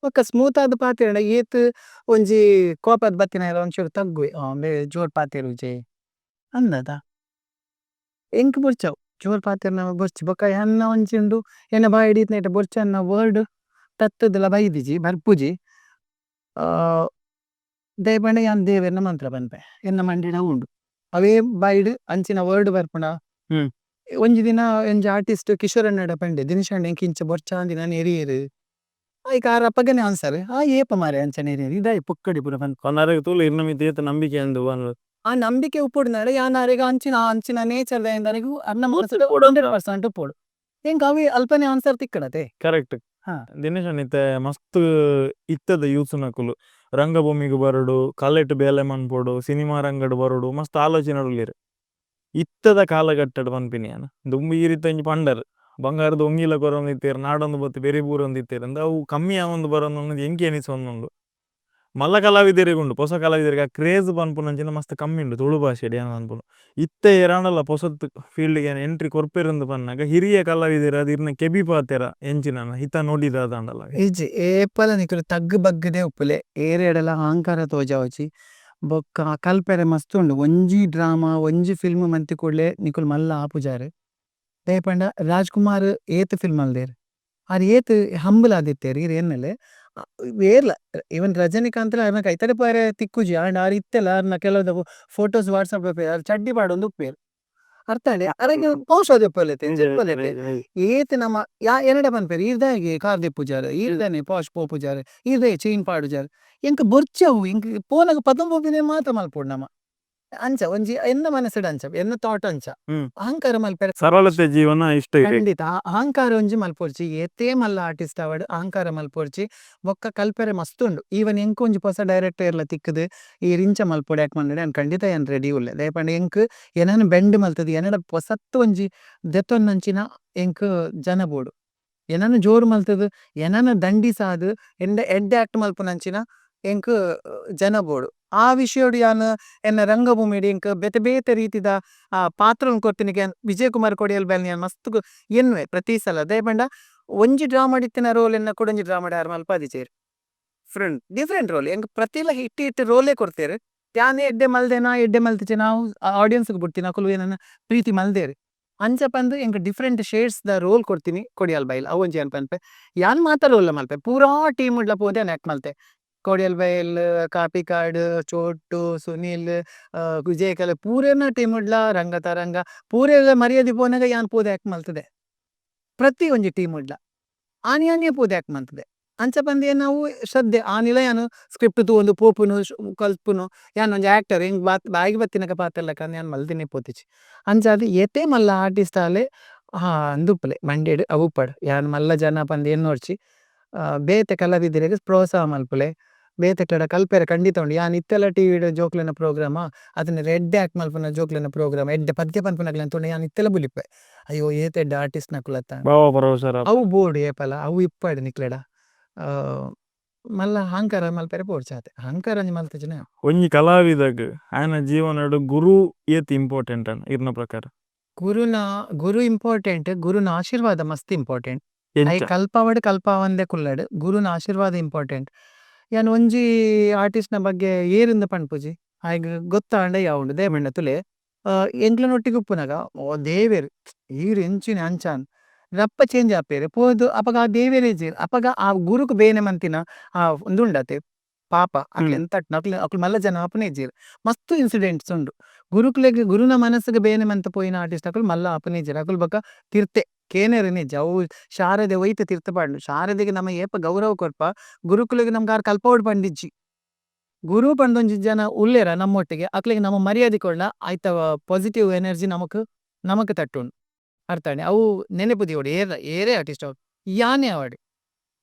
ಒಕ್ಕ ಸ್ಮೂತ್ ಆದ ಪಾತಿರ ಏತ್ ಒಂಜಿ ಕೋಪದ ಬತ್ತಿನ ಒಂಚೂರು ತಗ್ಗುವೆ ಜೋರ್ ಪಾತಿರುಜೆ ಅಂದದ ಎಂಕ್ ಬೊರ್ಚಾವ್ ಜೋರ್ ಪಾತಿರ್ನ ಬೊರ್ಚಿ ಬೊಕ್ಕ ಎನ್ನ ಒಂಚಿಂಡು ಎನ್ನ ಬಾಯಿ ಹಿಡಿತ್ನ ಬೊರ್ಚನ್ನ ವರ್ಡ್ ತತ್ತದಲ ಬೈದಿಜಿ ಬರ್ಪುಜಿ ದಯಪಂಡ ಯಾನ್ ದೇವೆರ್ನ ಮಂತ್ರ ಪನ್ಪೆ ಎನ್ನ ಮಂಡಿನ ಉಂಡು ಅವೇ ಬಾಯಿಡ್ ಅಂಚಿನ ವರ್ಡ್ ಬರ್ಪುಂಡ ಒಂಜಿ ದಿನ ಒಂಜಿ ಆರ್ಟಿಸ್ಟ್ ಕಿಶೋರನ್ನಡ ಪಂಡೆ ದಿನೇಶ್ ಅಣ್ಣ ಎಂಕಿಂಚ ಬೊರ್ಚಾಂದಿ ನಾನು ಎರಿಯೇರು ಐಕ ಆರ ಅಪ್ಪಗನೆ ಆನ್ಸರ್ ಏಪ ಮಾರೆ ಅಂಚನೆ ಎರಿಯೇರು ಇದಾಯಿ ಪುಕ್ಕಡಿ ಪುರ ಪನ್ಪ ಕೊನಾರೆಗ್ ತೂಲು ಇರ್ನಮಿ ತೇತ ನಂಬಿಕೆ ಅಂದು ಆ ನಂಬಿಕೆ ಉಪ್ಪುಡ್ನಾಡ ಯಾನಾರೆಗ ಅಂಚಿನ ಅಂಚಿನ ನೇಚರ್ ದಯಂದರೆಗೂ ಅನ್ನ 100% ಉಪ್ಪೋಡು ಎಂಕ್ ಅವಿ ಅಲ್ಪನೆ ಆನ್ಸರ್ ತಿಕ್ಕಡತೆ ಕರೆಕ್ಟ್ ಹಾ ದಿನೇಶ್ ಅಣ್ಣ ಮಸ್ತ್ ಇತ್ತದ ಯೂಸ್ ನಕುಲು ರಂಗಭೂಮಿಗೆ ಬರಡು ಕಲೆಟ್ ಬೇಲೆ ಮನ್ಪೊಡು ಸಿನಿಮಾ ರಂಗಡ್ ಬರಡು ಮಸ್ತ್ ಆಲೋಚನೆ ಇತ್ತದ ಕಾಲಘಟ್ಟಡ್ ಪನ್ಪಿನಿ ದುಂಬು ಈ ರೀತಿ ಒಂಜಿ ಪಂಡರ್ ಬಂಗಾರದ ಒಂಗಿಲ ಕೊರೊಂದಿತ್ತೇರು ನಾಡೊಂದು ಬತ್ತು ಬೆರಿ ಬೂರೊಂದಿತ್ತೇರು ಅಂದ ಅವು ಕಮ್ಮಿ ಆವೊಂದು ಬರೋದು ಎಂಕಿ ಎನಿಸೊಂದುಂಡು ಮಲ್ಲ ಕಲಾವಿದರಿಗುಂಡು ಹೊಸ ಕಲಾವಿದರಿಗೆ ಆ ಕ್ರೇಜ್ ಪನ್ಪುನಂಚಿನ ಮಸ್ತ್ ಕಮ್ಮಿ ಉಂಡು ತುಳು ಭಾಷೆಡ್ ಏನ ಅನ್ಪುನು ಇತ್ತೆ ಏರಾಂಡಲ್ಲ ಹೊಸತ್ ಫೀಲ್ಡ್ಗೆ ಎಂಟ್ರಿ ಕೊರ್ಪೆರಂದು ಪನ್ನಾಗ ಹಿರಿಯ ಕಲಾವಿದರ ಅದು ಇರ್ನ ಕೆಬಿ ಪಾತೆರ ಎಂಚಿನ ಹಿತ ನೋಡಿದ ಅದಾಂಡಲ್ಲ ಇಜ್ಜಿ ಏಪಲ ನಿಕುಲು ತಗ್ಗು ಬಗ್ಗದೆ ಉಪ್ಪುಲೆ ಏರೆಡಲ ಅಹಂಕಾರ ತೋಜಾವಜಿ ಬೊಕ್ಕ ಕಲ್ಪೆರೆ ಮಸ್ತ್ ಉಂಡು ಒಂಜಿ ಡ್ರಾಮಾ ಒಂಜಿ ಫಿಲ್ಮ್ ಮಂತಿ ಕೂಡ್ಲೆ ನಿಕುಲು ಮಲ್ಲ ಆಪುಜಾರು ದಯಪಂಡ ರಾಜ್‌ಕುಮಾರ್ ಏತ್ ಫಿಲ್ಮ್ ಅಲ್ದೇರು ಆರ್ ಏತ್ ಹಂಬಲ್ ಆದಿತ್ತೇರು ಈರ್ ಏನ್ನಲೆ ಏರ್ಲ ಇವನ್ ರಜನಿಕಾಂತ್ ಅರ್ನ ಕೈತಡೆ ಪಾರೆ ತಿಕ್ಕುಜಿ ಆಂಡ ಆರ್ ಇತ್ತೆಲ ಅರ್ನ ಕೆಲವು ಫೋಟೋಸ್ ವಾಟ್ಸಪ್ ಚಡ್ಡಿ ಪಾಡೊಂದು ಉಪ್ಪೇರು ಅರ್ಥ ಅಂಡೆ ಅರೆಗೆ ಪೌಷಧ ಉಪ್ಪಲೆತೆ ಏತ್ ನಮ್ಮ ಎನಡೆ ಪನ್ಪೇರು ಈರ್ದಾಗೆ ಕಾರ್ ದೆಪ್ಪುಜಾರ್ ಈರ್ದಾನೆ ಪಾಶ್ ಪೋಪುಜಾರ್ ಈರ್ದಾಗೆ ಚೈನ್ ಪಾಡುಜಾರ್ ಎಂಕ್ ಬೊರ್ಚವು ಎಂಕ್ ಪೋನಗ ಪತಂಬೋಪಿನ ಮಾತ್ರ ಮಲ್ಪೊಡು ನಮ ಅಂಚ ಒಂಜಿ ಎನ್ನ ಮನಸ್ಸಡ್ ಅಂಚ ಎನ್ನ ಥಾಟ್ ಅಂಚ ಅಹಂಕಾರ ಮಲ್ಪೆರೆ ಸರಳತೆ ಜೀವನ ಇಷ್ಟ ಖಂಡಿತ ಅಹಂಕಾರ ಒಂಜಿ ಮಲ್ಪೊರ್ಚಿ ಏತೇ ಮಲ್ಲ ಆರ್ಟಿಸ್ಟ್ ಅವಾರ್ಡ್ ಅಹಂಕಾರ ಮಲ್ಪೊರ್ಚಿ ಬೊಕ್ಕ ಕಲ್ಪೆರೆ ಮಸ್ತ್ ಉಂಡು ಈವನ್ ಎಂಕ್ ಒಂಜಿ ಹೊಸ ಡೈರೆಕ್ಟರ್ ಎಲ್ಲ ತಿಕ್ಕದು ಈ ರಿಂಚ ಮಲ್ಪೊಡು ಯಾಕೆ ಮಂಡೆ ನಾನು ಖಂಡಿತ ಏನ್ ರೆಡಿ ಉಲ್ಲೆ ದಯಪಂಡ ಎಂಕ್ ಏನನ ಬೆಂಡ್ ಮಲ್ತದ ಏನಡ ಹೊಸತ್ತು ಒಂಜಿ ದೆತ್ತೊಂದಂಚಿನ ಎಂಕ್ ಜನ ಬೋಡು ಏನನ ಜೋರು ಮಲ್ತದ ಏನನ ದಂಡಿಸಾದು ಎಡ್ಡೆ ಆಕ್ಟ್ ಮಲ್ಪುನಂಚಿನ ಎಂಕ್ ಜನ ಬೋಡು ಆ ವಿಷಯೋಡು ಯಾನ್ ಎನ್ನ ರಂಗಭೂಮಿಡ್ ಎಂಕ್ ಬೇತೆ ಬೇತೆ ರೀತಿದ ಪಾತ್ರನ್ ಕೊರ್ತಿನಿಗೆ ವಿಜಯ್ ಕುಮಾರ್ ಕೊಡಿಯಲ್ ಬೇಲ್ ಯಾನ್ ಮಸ್ತ್ ಎನ್ವೆ ಪ್ರತಿ ಸಲ ದಯಪಂಡ ಒಂಜಿ ಡ್ರಾಮಾ ಇತ್ತಿನ ರೋಲ್ ಎನ್ನ ಕೊಡೊಂಜಿ ಡ್ರಾಮಾಡ್ ಯಾರು ಮಲ್ಪಾದಿಚೇರು ಡಿಫ್ರೆಂಟ್ ರೋಲ್ ಎಂಕ್ ಪ್ರತಿಲ ಹಿಟ್ಟು ರೋಲೇ ಕೊಡ್ತೇರು ಯಾನೇ ಎಡ್ಡೆ ಮಲ್ದೆನಾ ಎಡ್ಡೆ ಮಲ್ತಿಚೆ ನಾವು ಆಡಿಯನ್ಸ್ಗೆ ಬಿಡ್ತೀನಿ ಅಕುಲು ಏನನ್ನ ಪ್ರೀತಿ ಮಲ್ದೇರು ಅಂಚ ಪಂದ್ ಎಂಕ್ ಡಿಫ್ರೆಂಟ್ ಶೇಡ್ಸ್ ದ ರೋಲ್ ಕೊಡ್ತೀನಿ ಕೊಡಿಯಲ್ ಬೈಲ್ ಅವೊಂಜಿ ಏನ್ ಪನ್ಪೆ ಯಾನ್ ಮಾತ ರೋಲ್ ಮಲ್ಪೆ ಪೂರಾ ಟೀಮ್ ಉಡ್ಲ ಪೋದೆ ಆಕ್ಟ್ ಮಲ್ತೆ ಕೊಡಿಯಲ್ ಬೈಲ್ ಕಾಪಿಕಾಡ್ ಚೋಟು ಸುನೀಲ್ ವಿಜಯ್ ಕಲೆ ಪೂರೆನ ಟೀಮ್ ಉಡ್ಲ ರಂಗ ತರಂಗ ಪೂರೆಲ್ಲ ಮರ್ಯಾದೆ ಪೋನಾಗ ಯಾನ್ ಪೋದೆ ಆಕ್ಟ್ ಮಲ್ತದೆ ಪ್ರತಿ ಒಂಜಿ ಟೀಮ್ ಉಡ್ಲ ಆನಿ ಆನಿಯೇ ಪೋದೆ ಆಕ್ಟ್ ಮಲ್ತದೆ ಅಂಚ ಪಂದ್ ನಾವು ಶ್ರದ್ಧೆ ಆ ನಿಲಯನು ಸ್ಕ್ರಿಪ್ಟ್ ತೂಂದು ಪೋಪುನು ಕಲ್ಪುನು ಯಾನ್ ಒಂಜಿ ಆಕ್ಟರ್ ಹೆಂಗ್ ಬಾಯಿಗೆ ಬತ್ತಿನಕ ಪಾತೆರ್ಲಕ ಯಾನ್ ಮಲ್ದಿನಿ ಪೋತಿಜಿ ಅಂಚಾದ್ ಏತೆ ಮಲ್ಲ ಆರ್ಟಿಸ್ಟ್ ಆಲೆ ಅಂದುಪ್ಪಲೆ ಮಂಡೇಡ್ ಅವುಪ್ಪಡ್ ಯಾನ್ ಮಲ್ಲ ಜನ ಪಂದ್ ಏನ್ ನೋಡ್ಚಿ ಬೇತೆ ಕಲಾವಿದರಿಗೆ ಪ್ರೋತ್ಸಾಹ ಮಲ್ಪುಲೆ ಬೇತೆ ಕ್ಲಡ ಕಲ್ಪೆರೆ ಖಂಡಿತ ಉಂಡು ಯಾನ್ ಇತ್ತೆಲ ಟಿವಿಡ್ ಜೋಕ್ಲೆನ ಪ್ರೋಗ್ರಾಮ ಅದನ್ನ ಎಡ್ಡೆ ಆಕ್ಟ್ ಮಲ್ಪುನ ಜೋಕ್ಲೆನ ಪ್ರೋಗ್ರಾಮ್ ಎಡ್ಡೆ ಪದ್ಯ ಪನ್ಪುನಕ್ಲೆನ ತೂಂಡ ಯಾನ್ ಇತ್ತೆಲ ಬುಲಿಪೆ ಅಯ್ಯೋ ಏತೆ ಎಡ್ಡೆ ಆರ್ಟಿಸ್ಟ್ ನಕುಲತ್ತ ಬಾವ ಪರವಸರ ಅವು ಬೋರ್ಡ್ ಏಪಲ ಅವು ಇಪ್ಪಡ್ ನಿಕ್ಲೆಡ ಆ, ಮಲ್ಲ ಅಹಂಕಾರ ಮಲ್ಪೆರೆ ಪೋಡ್ಚಾತೆ ಅಹಂಕಾರ ಒಂಜಿ ಮಲ್ತಜನೆ ಒಂಜಿ ಕಲಾವಿದಗ್ ಆಯನ ಜೀವನಡ್ ಗುರು ಏತ್ ಇಂಪಾರ್ಟೆಂಟ್ ಅನ್ ಇರ್ನ ಪ್ರಕಾರ ಗುರುನ ಗುರು ಇಂಪಾರ್ಟೆಂಟ್ ಗುರುನ ಆಶೀರ್ವಾದ ಮಸ್ತ್ ಇಂಪಾರ್ಟೆಂಟ್ ಐ ಎಂಚ ಕಲ್ಪವಡ್ ಕಲ್ಪವಂದೆ ಕುಲ್ಲಡ್ ಗುರುನ ಆಶೀರ್ವಾದ ಇಂಪಾರ್ಟೆಂಟ್ ಯಾನ್ ಒಂಜಿ ಆರ್ಟಿಸ್ಟ್ ನ ಬಗ್ಗೆ ಏರಿಂದ ಪನ್ಪುಜಿ ಆಯ್ಗ ಗೊತ್ತಾಂಡ ಯಾವುಂಡು ದೇವಣ್ಣ ತುಲೆ ಎಂಕ್ಲನೊಟ್ಟಿಗೆ ಉಪ್ಪುನಗ ಓ ದೇವೇರ್ ಈರ್ ಎಂಚಿನ ಅಂಚಾನ್ ರಪ್ಪ ಚೇಂಜ್ ಆಪೇರು ಪೋದು ಅಪಗ ಆ ದೇವೇರೇ ಜೀರ್ ಅಪಗ ಆ ಗುರುಕ್ ಬೇನೆ ಮಂತಿನ ಉಂದುಂಡತೆ ಪಾಪ ಅಕ್ಲೆ ಎಂತ ಅಕ್ಲು ಮಲ್ಲ ಜನ ಆಪನೇ ಜೀರ್ ಮಸ್ತ್ ಇನ್ಸಿಡೆಂಟ್ಸ್ ಉಂಡು ಗುರುಕ್ಲೆಗ್ ಗುರುನ ಮನಸ್ಸಿಗೆ ಬೇನೆ ಮಂತ ಪೋಯಿನ ಆರ್ಟಿಸ್ಟ್ ಅಕುಲು ಮಲ್ಲ ಆಪನೇ ಜೀರ್ ಅಕುಲು ಬೊಕ ತಿರ್ತೆ ಕೇನೆರೆ ನಿಜ ಅವು ಶಾರದೆ ಒಯ್ತ ತಿರ್ತ ಪಾಡ್ನು ಶಾರದೆಗೆ ನಮ ಏಪ ಗೌರವ ಕೊರ್ಪ ಗುರುಕುಲೆಗ್ ನಮ್ಗೆ ಆರ್ ಕಲ್ಪವಡ್ ಪಂಡಿಜ್ಜಿ ಗುರು ಪಂಡೊಂಜಿ ಜನ ಉಲ್ಲೆರ ನಮ್ಮೊಟ್ಟಿಗೆ ಅಕ್ಲೆಗ್ ನಮ್ಮ ಮರ್ಯಾದೆ ಕೊಡ್ಲ ಆಯ್ತ ಪಾಸಿಟಿವ್ ಎನರ್ಜಿ ನಮಕ್ ತಟ್ಟುಂಡು ಅರ್ಥಾಣೆ ಅವು ನೆನೆಪುದಿ ಓಡಿ ಏರೇ ಆರ್ಟಿಸ್ಟ್ ಅವ್ ಯಾನೇ ಅವಾಡಿ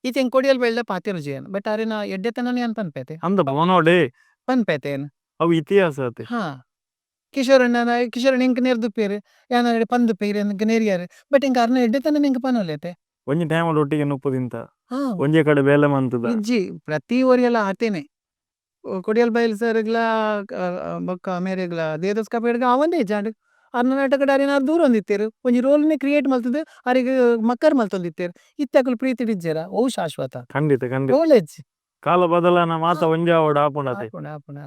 ಈಚೆ ಕೊಡಿಯಲ್ ಬೆಳ್ಳ ಪಾತಿರ ಜೀವನ ಬಟ್ ಅರೆನ ಎಡ್ಡೆತನನೇ ಅನ್ ಪನ್ಪೇತೆ ಅಂದ ಮೋನೋಡೆ ಪನ್ಪೇತೇನ್ ಅವು ಇತಿಹಾಸ ಅತೆ ಹಾ ಕಿಶೋರಣ್ಣ ಇಂಕ ನೇರ್ದುಪ್ಪೇರು ಯಾನ ಪಂದು ಪೇರು ಎಂಕ ನೇರಿಯಾರು ಬಟ್ ಇಂಕ ಅರ್ನ ಎಡ್ಡೆತನ ಇಂಕ ಪನೋಲೇತೆ ಒಂಜಿ ಟೈಮ್ ಒಟ್ಟಿಗೆ ನುಪ್ಪುದಿಂತ ಹಾ ಒಂಜಿ ಕಡೆ ಬೇಲೆ ಮಂತದ ಇಜ್ಜಿ ಪ್ರತಿ ಓರಿಯೆಲ್ಲ ಆತೇನೆ ಕೊಡಿಯಲ್ ಬೈಲ್ ಸರ್ಗ್ಲ ಬೊಕ್ಕ ಮೇರೆಗ್ಲ ದೇದಸ್ ಕಪೇಡ್ಗ ಅವಂದೇ ಜಾಂಡ್ ಅರ್ನ ನಾಟಕಡ್ ಅರಿನ ದೂರ ಒಂದಿತ್ತೇರು ಒಂಜಿ ರೋಲ್ನೆ ಕ್ರಿಯೇಟ್ ಮಲ್ತದು ಅರಿಗೆ ಮಕ್ಕರ್ ಮಲ್ತೊಂದಿತ್ತೇರು ಇತ್ತಕುಲು ಪ್ರೀತಿ ಡಿಜ್ಜೆರ ಓ ಶಾಶ್ವತ ಖಂಡಿತ ಖಂಡಿತ ರೋಲೆಜ್ ಕಾಲ ಬದಲಾನ ಮಾತ ಒಂಜಿ ಆವಡ ಆಪುಂಡತೆ ಆಪುಂಡ ಆಪುಂಡ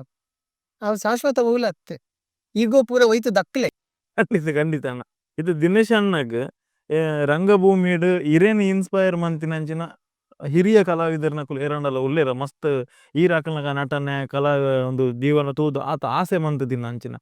ಅವು ಶಾಶ್ವತ ಊಲತ್ತೆ ಈಗೋ ಪೂರ ಒಯ್ತು ದಕ್ಲೆ ಖಂಡಿತ ಖಂಡಿತ ಅಣ್ಣ ಇದು ದಿನೇಶ್ ಅಣ್ಣಗ್ ರಂಗಭೂಮಿಡ್ ಇರೇನ್ ಇನ್ಸ್ಪೈರ್ ಮಂತಿನಂಚಿನ ಹಿರಿಯ ಕಲಾವಿದರ್ನ ಕುಲು ಏರಂಡಲ ಉಲ್ಲೇರ ಮಸ್ತ್ ಈರಾಕಲ್ನಗ ನಟನೆ ಕಲಾ ಒಂದು ಜೀವನ ತೂದು ಆತ ಆಸೆ ಮಂತದಿನ ಅಂಚಿನ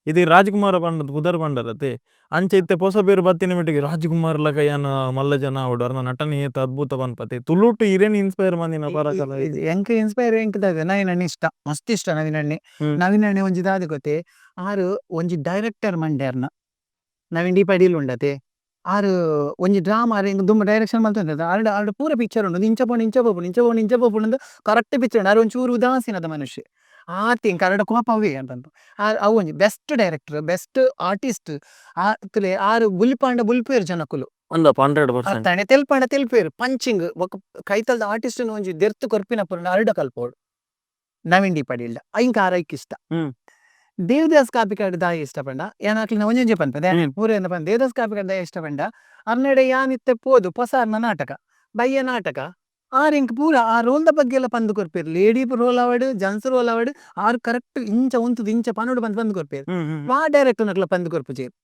ಇದು ರಾಜ್ಕುಮಾರ ಪಂಡದ ಪುದರ್ ಪಂಡರತೆ ಅಂಚೆ ಇತ್ತೆ ಹೊಸ ಬೇರು ಬತ್ತಿನ ಮಿಟ್ಟಿಗೆ ರಾಜ್ಕುಮಾರ್ ಲಕ ಯಾನ ಮಲ್ಲ ಜನ ಆವಡು ಅರ್ನ ನಟನೆ ಏತ ಅದ್ಭುತ ಪನ್ಪತೆ ತುಳುಟು ಇರೇನ್ ಇನ್ಸ್ಪೈರ್ ಮಂದಿನ ಪರ ಕಲಾವಿದ ಎಂಕ ಇನ್ಸ್ಪೈರ್ ಎಂಕದಾಗ ನವೀನಣ್ಣ ಇಷ್ಟ ಮಸ್ತ್ ಇಷ್ಟ ನವೀನಣ್ಣೆ ಹ್ಮ್. ನವೀನಣ್ಣೆ ಒಂಜಿ ದಾದ ಗೊತ್ತೆ ಆರು ಒಂಜಿ ಡೈರೆಕ್ಟರ್ ಮಂಡ್ಯಾರ್ನ ನವೀನ್ ಡಿ ಪಡೀಲ್ ಉಂಡತೆ ಆರು ಒಂಜಿ ಡ್ರಾಮಾ ಆರು ಇಂಕ ದುಂಬ ಡೈರೆಕ್ಷನ್ ಮಲ್ತೊಂದದ ಆರ್ಡ ಪೂರ ಪಿಕ್ಚರ್ ಉಂಡು ಇಂಚ ಪೋಂಡು ಇಂಚ ಪೋಪುಂಡು ಇಂಚ ಪೋಂಡು ಇಂಚ ಪೋಪುಂಡು ಕರೆಕ್ಟ್ ಪಿಕ್ಚರ್ ಉಂಡು ಆರು ಒಂಚೂರು ಉದಾಸೀನದ ಮನುಷ್ಯ ಆತಿ ಕರಡ ಕೋಪ ಅವೇ ಅಂತಂದು ಅವು ಒಂಜಿ ಬೆಸ್ಟ್ ಡೈರೆಕ್ಟರ್ ಬೆಸ್ಟ್ ಆರ್ಟಿಸ್ಟ್ ಆತ್ಲೆ ಆರು ಬುಲ್ಪಾಂಡ ಬುಲ್ಪೇರು ಜನಕುಲು ಒಂದ 100% ಅರ್ಥಾಣೆ ತೆಲ್ಪಂಡ ತೆಲ್ಪೇರು ಪಂಚಿಂಗ್ ಕೈತಲ್ದ ಆರ್ಟಿಸ್ಟ್ ಒಂಜಿ ದೆರ್ತು ಕೊರ್ಪಿನ ಪುರ ಅರ್ಡ ಕಲ್ಪೋಡು ನವೀನ್ ಡಿ ಪಡೀಲ್ಡ ಐಂಕ ಆರೈಕ್ ಇಷ್ಟ ಹ್ಮ್. ದೇವದಾಸ್ ಕಾಪಿಕಾಡ್ ದಾಯಿ ಇಷ್ಟ ಪಂಡ ಯಾನಾಕ್ಲಿನ ಒಂಜೊಂಜಿ ಪನ್ಪದೆ ಪೂರ ಏನ ಪಂಡ ದೇವದಾಸ್ ಕಾಪಿಕಾಡ್ ದಾಯಿ ಇಷ್ಟ ಪಂಡ ಅರ್ನೆಡೆ ಯಾನಿತ್ತೆ ಪೋದು ಪೊಸಾರ್ನ ನಾಟಕ ಬಯ್ಯ ನಾಟಕ ಆರಿಂಕ್ ಪೂರ ಆ ರೋಲ್ದ ಬಗ್ಗೆ ಎಲ್ಲ ಪಂದು ಕೊರ್ಪೇರು ಲೇಡಿ ರೋಲ್ ಅವಡ್ ಜನ್ಸ್ ರೋಲ್ ಅವಡ್ ಆರು ಕರೆಕ್ಟ್ ಇಂಚ ಉಂತುದು ಇಂಚ ಪನೋಡು ಪಂದು ಕೊರ್ಪೇರು ವಾ ಡೈರೆಕ್ಟರ್ ನಕ್ಲ ಪಂದು ಕೊರ್ಪುಜೇರು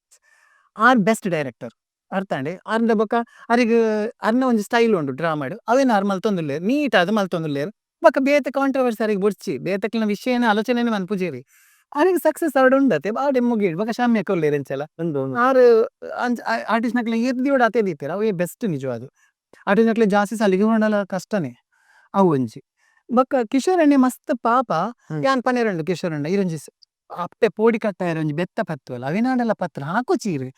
ಆರ್ ಬೆಸ್ಟ್ ಡೈರೆಕ್ಟರ್ ಅರ್ಥಾಂಡೆ ಅರ್ನ ಬೊಕ್ಕ ಅರಿಗೆ ಅರ್ನ ಒಂಜಿ ಸ್ಟೈಲ್ ಉಂಡು ಡ್ರಾಮಾಡು ಅವೇನು ಆರು ಮಲ್ತೊಂದುಲ್ಲೇರು ನೀಟ್ ಆದ್ ಮಲ್ತೊಂದುಲ್ಲೇರು ಬೊಕ್ಕ ಬೇತೆ ಕಾಂಟ್ರವರ್ಸಿ ಅರಿಗೆ ಬುಡ್ಚಿ ಬೇತಕ್ಲಿನ ವಿಷಯನ ಆಲೋಚನೆ ಮನ್ಪುಜೇರಿ ಅರಿಗೆ ಸಕ್ಸಸ್ ಅವಡ್ ಉಂಡತೆ ಬಾಡೆ ಮುಗಿಡ್ ಬೊಕ್ಕ ಶಾಮ್ಯ ಕೊಲ್ಲೇರು ಎಂಚಲ ಆರು ಆರ್ಟಿಸ್ಟ್ ನಕ್ಲೆ ಎದ್ದಿಯೋಡು ಅತೆ ದೀತೇರು ಅವೇ ಬೆಸ್ಟ್ ನಿಜವಾದು ಆರ್ಟಿಸ್ಟ್ ನಕ್ಲೆ ಜಾಸ್ತಿ ಸಲಿಗೆ ಮಾಡಲ ಕಷ್ಟನೇ ಅವು ಒಂಜಿ ಬೊಕ್ಕ ಕಿಶೋರಣ್ಣೆ ಮಸ್ತ್ ಪಾಪ ಯಾನ್ ಪನೇರಂಡು ಕಿಶೋರಣ್ಣ ಇರೊಂಜಿ ಅಪ್ಪೆ ಪೋಡಿ ಕಟ್ಟ ಒಂಜಿ ಬೆತ್ತ ಪತ್ತು ಅಲ್ಲ ಅವಿನಾಡಲ ಪತ್ರ ಹಾಕು ಚೀರು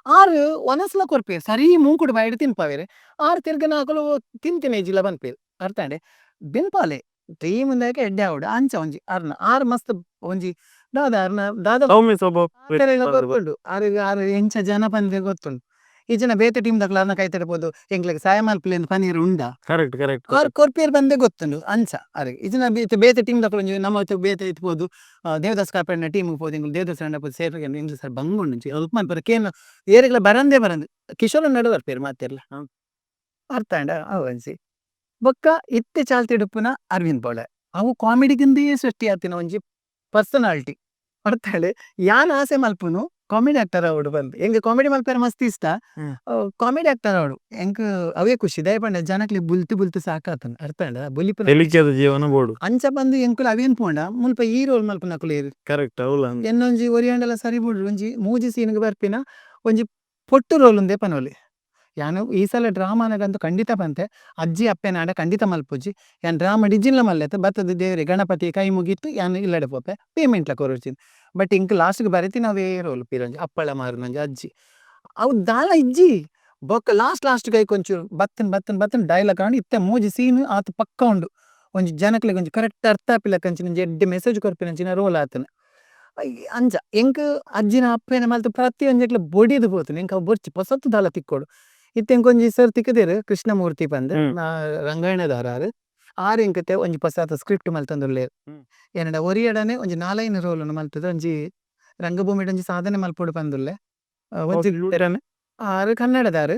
ಆರು ಒನಸ್ಲ ಕೊರ್ಪೇರು ಸರಿ ಮೂಕುಡು ಬಾಯಿಡ್ ತಿನ್ಪಾವೇರು ಆರು ತಿರ್ಗನ ಹಾಕಲು ತಿಂತಿನ ಇಜಿಲ ಬನ್ಪೇರು ಅರ್ಥಾಂಡೆ ಬಿನ್ಪಾಲೆ ಟೀಮ್ ಇಂದಾಕ ಎಡ್ಡೆ ಆವಡು ಅಂಚ ಒಂಜಿ ಅರ್ನ ಆರು ಮಸ್ತ್ ಒಂಜಿ ದಾದ ಅರ್ನ ದಾದ ಸೌಮ್ಯ ಸ್ವಭಾವ ಗೊತ್ತುಂಡು ಆರು ಎಂಚ ಜನ ಪಂದ್ರೆ ಗೊತ್ತುಂಡು ಈ ಜನ ಬೇತೆ ಟೀಮ್ ದಕ್ಲ ಅರ್ನ ಕೈತಡಬಹುದು ಎಂಕ್ಲೆಗ್ ಸಾಯ ಮಲ್ಪಲೆ ಪನೀರ್ ಉಂಡ ಕರೆಕ್ಟ್ ಕರೆಕ್ಟ್ ಆರು ಕೊರ್ಪೇರ್ ಬಂದೆ ಗೊತ್ತುಂಡು ಅಂಚ ಅರಿಗೆ ಇದನ್ನ ಬೇತೆ ಟೀಮ್ ದಕ್ಲ ಒಂಜಿ ನಮ್ಮ ಬೇತೆ ಇತ್ಬೋದು ದೇವದಾಸ್ ಕಾಪೆಡ್ನ ಟೀಮ್ ಪೋದು ಇಂಗ್ಲು ದೇವದಾಸ್ ಅಣ್ಣ ಪೋದು ಸೇರ್ಗೆ ಇಂಗ್ಲು ಸರ್ ಬಂಗುಂಡು ಅಲ್ಪ ಮನ್ಪರ ಕೇನು ಏರೆಗ್ಲ ಬರಂದೆ ಕಿಶೋರ ನಡು ಬರ್ಪೇರು ಮಾತೆರ್ಲ ಅರ್ಥಾಂಡ ಅವು ಅನ್ಸಿ ಬೊಕ್ಕ ಇತ್ತೆ ಚಾಲ್ತಿ ಡುಪ್ಪುನ ಅರವಿಂದ್ ಬೋಳೆ ಅವು ಕಾಮಿಡಿಗಿಂದೇ ಸೃಷ್ಟಿ ಆತಿನ ಒಂಜಿ ಪರ್ಸನಾಲಿಟಿ ಅರ್ಥಾಳೆ ಯಾನ್ ಆಸೆ ಮಲ್ಪುನು ಕಾಮಿಡಿ ಆಕ್ಟರ್ ಅವಡು ಬಂದು ಎಂಗ್ ಕಾಮಿಡಿ ಮಲ್ಪೇರ ಮಸ್ತ್ ಇಷ್ಟ ಕಾಮಿಡಿ ಆಕ್ಟರ್ ಅವಡು ಎಂಕ್ ಅವೇ ಖುಷಿ ದಯಪಂಡ ಜನಕ್ಲಿ ಬುಲ್ತು ಸಾಕಾತನ ಅರ್ಥಾಂಡ ಬುಲಿಪುನ ತೆಲಿಕೆದ ಜೀವನ ಬೋಡು ಅಂಚ ಬಂದು ಎಂಕುಲು ಅವೇನ್ ಪೋಂಡ ಮುಲ್ಪ ಈ ರೋಲ್ ಮಲ್ಪನಕುಲೇರು ಕರೆಕ್ಟ್ ಅವಲ್ಲ ಎನ್ನೊಂಜಿ ಒರಿಯಂಡಲ ಸರಿ ಬಿಡ್ರು ಒಂಜಿ ಮೂಜಿ ಸೀನ್ಗ್ ಬರ್ಪಿನ ಒಂಜಿ ಪೊಟ್ಟು ರೋಲ್ ಉಂದೆ ಪನೊಲಿ ಯಾನು ಈ ಸಲ ಡ್ರಾಮಾನಗಂತೂ ಖಂಡಿತ ಬಂತೆ. ಅಜ್ಜಿ ಅಪ್ಪೆನ ಆಡ ಖಂಡಿತ ಮಲ್ಪುಜಿ. ಯಾನ್ ಡ್ರಾಮಾ ಡಿಜಿನ್ಲ ಮಲ್ಲೆತ ಬತ್ತದ ದೇವ್ರೆ ಗಣಪತಿ ಕೈ ಮುಗಿತ್ತು ಯಾನ್ ಇಲ್ಲಡೆ ಪೋಪೆ ಪೇಮೆಂಟ್ಲ ಕೊರೊಡ್ಚಿನ್. ಬಟ್ ಇಂಕ್ ಲಾಸ್ಟ್‌ಗ್ ಬರೆತಿ ನಾವೇ ರೋಲ್ ಪಿರೊಂಜಿ ಅಪ್ಪಳ ಮಾರುನಂಜಿ ಅಜ್ಜಿ. ಅವು ದಾಲ ಇಜ್ಜಿ ಬೊಕ್ಕ ಲಾಸ್ಟ್ ಕೈ ಕೊಂಚೂರು ಬತ್ತನ್ ಡೈಲಾಗ್ ಆಂಡ್ ಇತ್ತೆ ಮೂಜಿ ಸೀನ್ ಆತ್ ಪಕ್ಕ ಉಂಡು. ಒಂಜಿ ಜನಕ್ಲೆಗ್ ಒಂಜಿ ಕರೆಕ್ಟ್ ಅರ್ಥ ಆಪಿಲಕಂಚಿನ ಒಂಜಿ ಎಡ್ಡೆ ಮೆಸೇಜ್ ಕೊರ್ಪಿನಂಚಿನ ರೋಲ್ ಆತನ. ಅಂಚ ಎಂಕ್ ಅಜ್ಜಿನ ಅಪ್ಪೆನ ಮಲ್ತು ಪ್ರತಿ ಒಂಜಕ್ಲೆ ಬೊಡಿದ್ ಪೋತುಂಡು ಎಂಕ್ ಅವು ಬೊರ್ಚಿ ಪೊಸತ್ತು ದಾಲ ತಿಕ್ಕೊಡು. ಇತ್ತೆ ಎಂಕೊಂಜಿ ಸರ್ ತಿಕ್ಕದೆರ್ ಕೃಷ್ಣಮೂರ್ತಿ ಪಂದ್ ರಂಗಾಯಣದಾರ ಆರ್ ಎಂಕತೆ ಒಂಜಿ ಪೊಸತ ಸ್ಕ್ರಿಪ್ಟ್ ಮಲ್ತೊಂದುಲ್ಲೆರ್. ಏನಡ ಒರಿಯಡನೆ ಒಂಜಿ 4 ರೋಲ್ ಮಲ್ತುದ ಒಂಜಿ ರಂಗಭೂಮಿಡ್ ಒಂಜಿ ಸಾಧನೆ ಮಲ್ಪೊಡು ಪಂದುಲ್ಲೆ. ಒಂಜಿ ಆರ್ ಕನ್ನಡದಾರ್